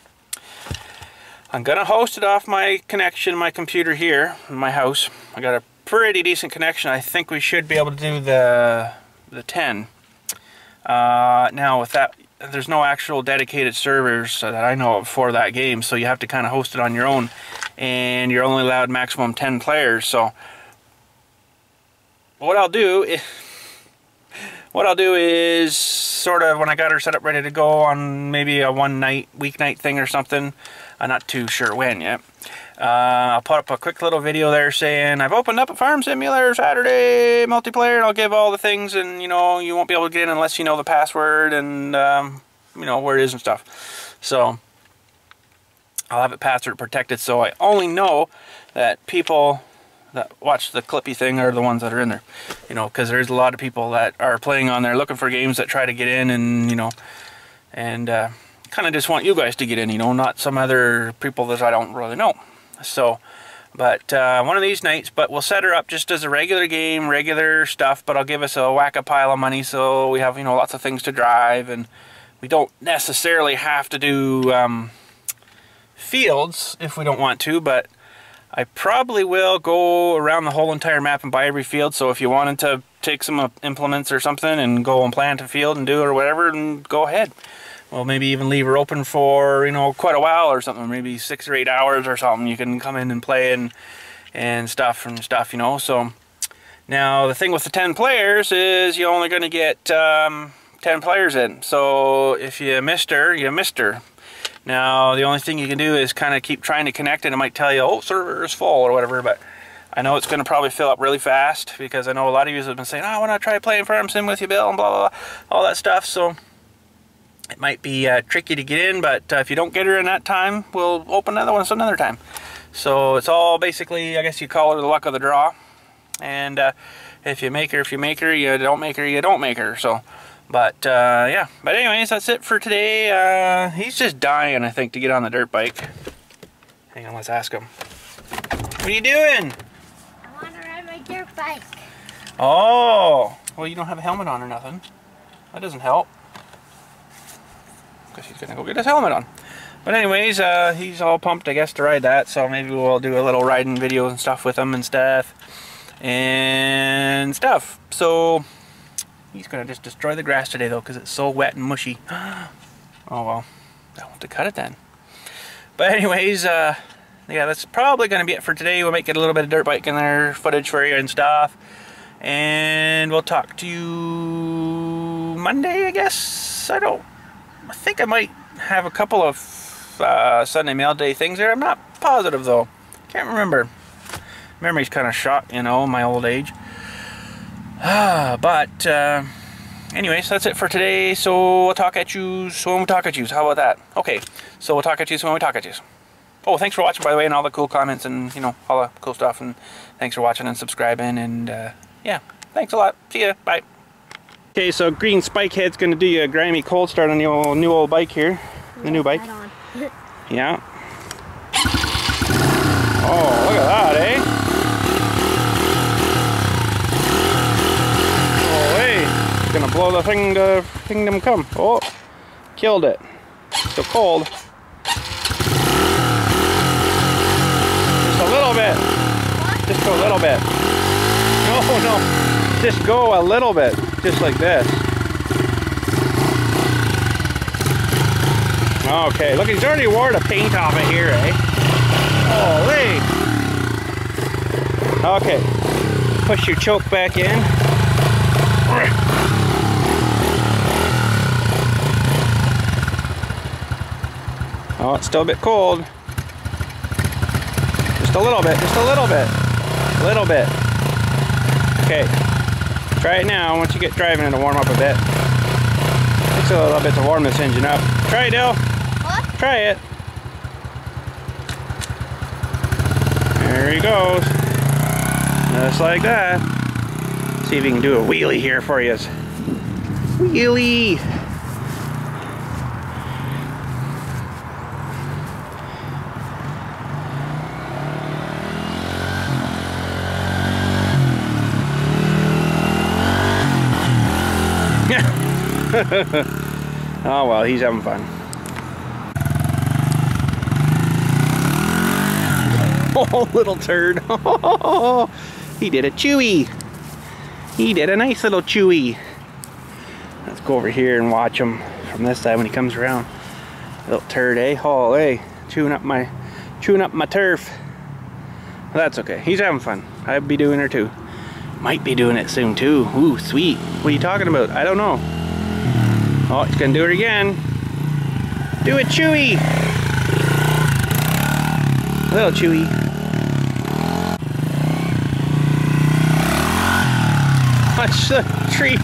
I'm gonna host it off my connection, my computer here in my house. I got a pretty decent connection. I think we should be able to do the 10. Now with that, there's no actual dedicated servers that I know of for that game, so you have to kind of host it on your own, and you're only allowed maximum 10 players. So what I'll do is sort of, when I got her set up ready to go on maybe a weeknight thing or something, I'm not too sure when yet, I'll put up a quick little video there saying I've opened up a farm simulator Saturday multiplayer, and I'll give all the things, and you know, you won't be able to get in unless you know the password and you know where it is and stuff. So I'll have it password protected, so I only know that people that watch the Clippy thing are the ones that are in there, you know, because there's a lot of people that are playing on there looking for games that try to get in, and you know, and kind of just want you guys to get in, you know, not some other people that I don't really know. So, but one of these nights, but we'll set her up just as a regular game, regular stuff, but I'll give us a whack a pile of money, so we have, you know, lots of things to drive, and we don't necessarily have to do fields if we don't want to, but I probably will go around the whole entire map and buy every field. So if you wanted to take some implements or something and go and plant a field and do it or whatever, then go ahead. Well, maybe even leave her open for, you know, quite a while or something, maybe 6 or 8 hours or something. You can come in and play and stuff, you know. So now the thing with the 10 players is you're only going to get 10 players in. So if you missed her, you missed her. Now the only thing you can do is kind of keep trying to connect, and it might tell you, oh, server is full or whatever, but I know it's going to probably fill up really fast, because I know a lot of you have been saying, oh, I want to try playing Farm Sim with you, Bill, and blah, blah, blah, all that stuff. So it might be tricky to get in, but if you don't get her in that time, we'll open another one some other time. So it's all basically, I guess you call it the luck of the draw. And if you make her, you don't make her, you don't make her. So, but yeah. But anyways, that's it for today. He's just dying, I think, to get on the dirt bike. Hang on, let's ask him. What are you doing? I want to ride my dirt bike. Oh, well, you don't have a helmet on or nothing. That doesn't help. He's gonna go get his helmet on. But anyways, he's all pumped, I guess, to ride that, so maybe we'll do a little riding video and stuff with him and stuff. So he's gonna just destroy the grass today though, because it's so wet and mushy. Oh well, I'll have to cut it then. But anyways, yeah, that's probably gonna be it for today. We'll make it a little bit of dirt bike in there, footage for you and stuff. And we'll talk to you Monday, I guess. I think I might have a couple of Sunday mail day things there. I'm not positive though. Can't remember. Memory's kind of shot, you know, my old age. But anyways, that's it for today. So we'll talk at you when we talk at you. How about that? Okay. So we'll talk at you when we talk at you. Oh, thanks for watching, by the way, and all the cool comments and, you know, all the cool stuff. And thanks for watching and subscribing. And yeah, thanks a lot. See ya. Bye. Okay, so Green Spikehead's going to do you a grimy cold start on the new old bike here. The new bike. Yeah. Oh, look at that, eh? Oh, hey. It's going to blow the thing to Kingdom Come. Oh, killed it. So cold. Just a little bit. Just go a little bit. No. Just go a little bit, just like this. Okay, look, he's already wore the paint off of here, eh? Holy! Okay, push your choke back in. Oh, it's still a bit cold. Just a little bit, just a little bit. A little bit. Okay. Try it now. Once you get driving, it'll warm up a bit. Takes a little bit to warm this engine up. Try it, Dale. What? Try it. There he goes. Just like that. See if he can do a wheelie here for you. Wheelie. Oh well, he's having fun. Oh, little turd. He did a chewy. He did a nice little chewy. Let's go over here and watch him from this side when he comes around. Little turd, eh? Oh, hey, chewing up my turf. Well, that's okay. He's having fun. I'd be doing it too. Might be doing it soon too. Ooh, sweet. What are you talking about? I don't know. Oh, he's gonna do it again. Do it, Chewy. Little Chewy. Watch the trees.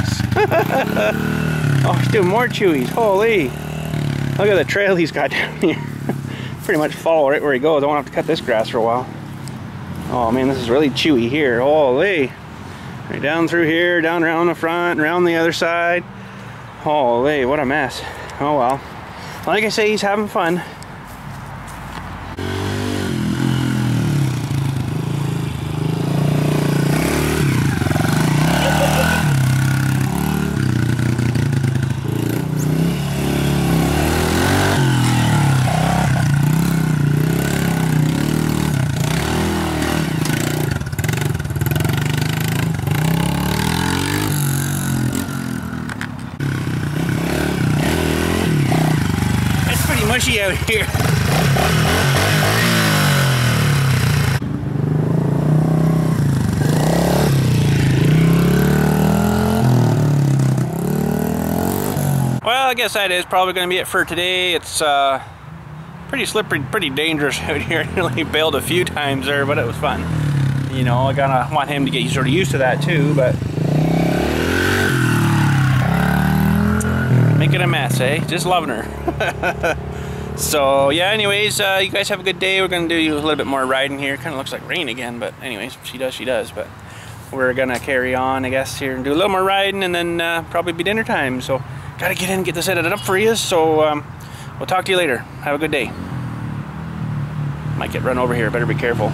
Oh, he's doing more Chewies. Holy. Look at the trail he's got down here. Pretty much follow right where he goes. I won't have to cut this grass for a while. Oh man, this is really chewy here. Holy. Right down through here, down around the front, around the other side. Holy, what a mess. Oh well. Like I say, he's having fun. Mushy out here. Well, I guess that is probably going to be it for today. It's pretty slippery, pretty dangerous out here. I nearly bailed a few times there, but it was fun. You know, I gotta want him to get sort of used to that too, but making a mess, eh? Just loving her. So yeah, anyways, you guys have a good day. We're gonna do a little bit more riding here. Kind of looks like rain again, but anyways, she does. But we're gonna carry on, I guess, here and do a little more riding, and then probably be dinner time. So gotta get in and get this edited up for you. So we'll talk to you later. Have a good day. Might get run over here. Better be careful.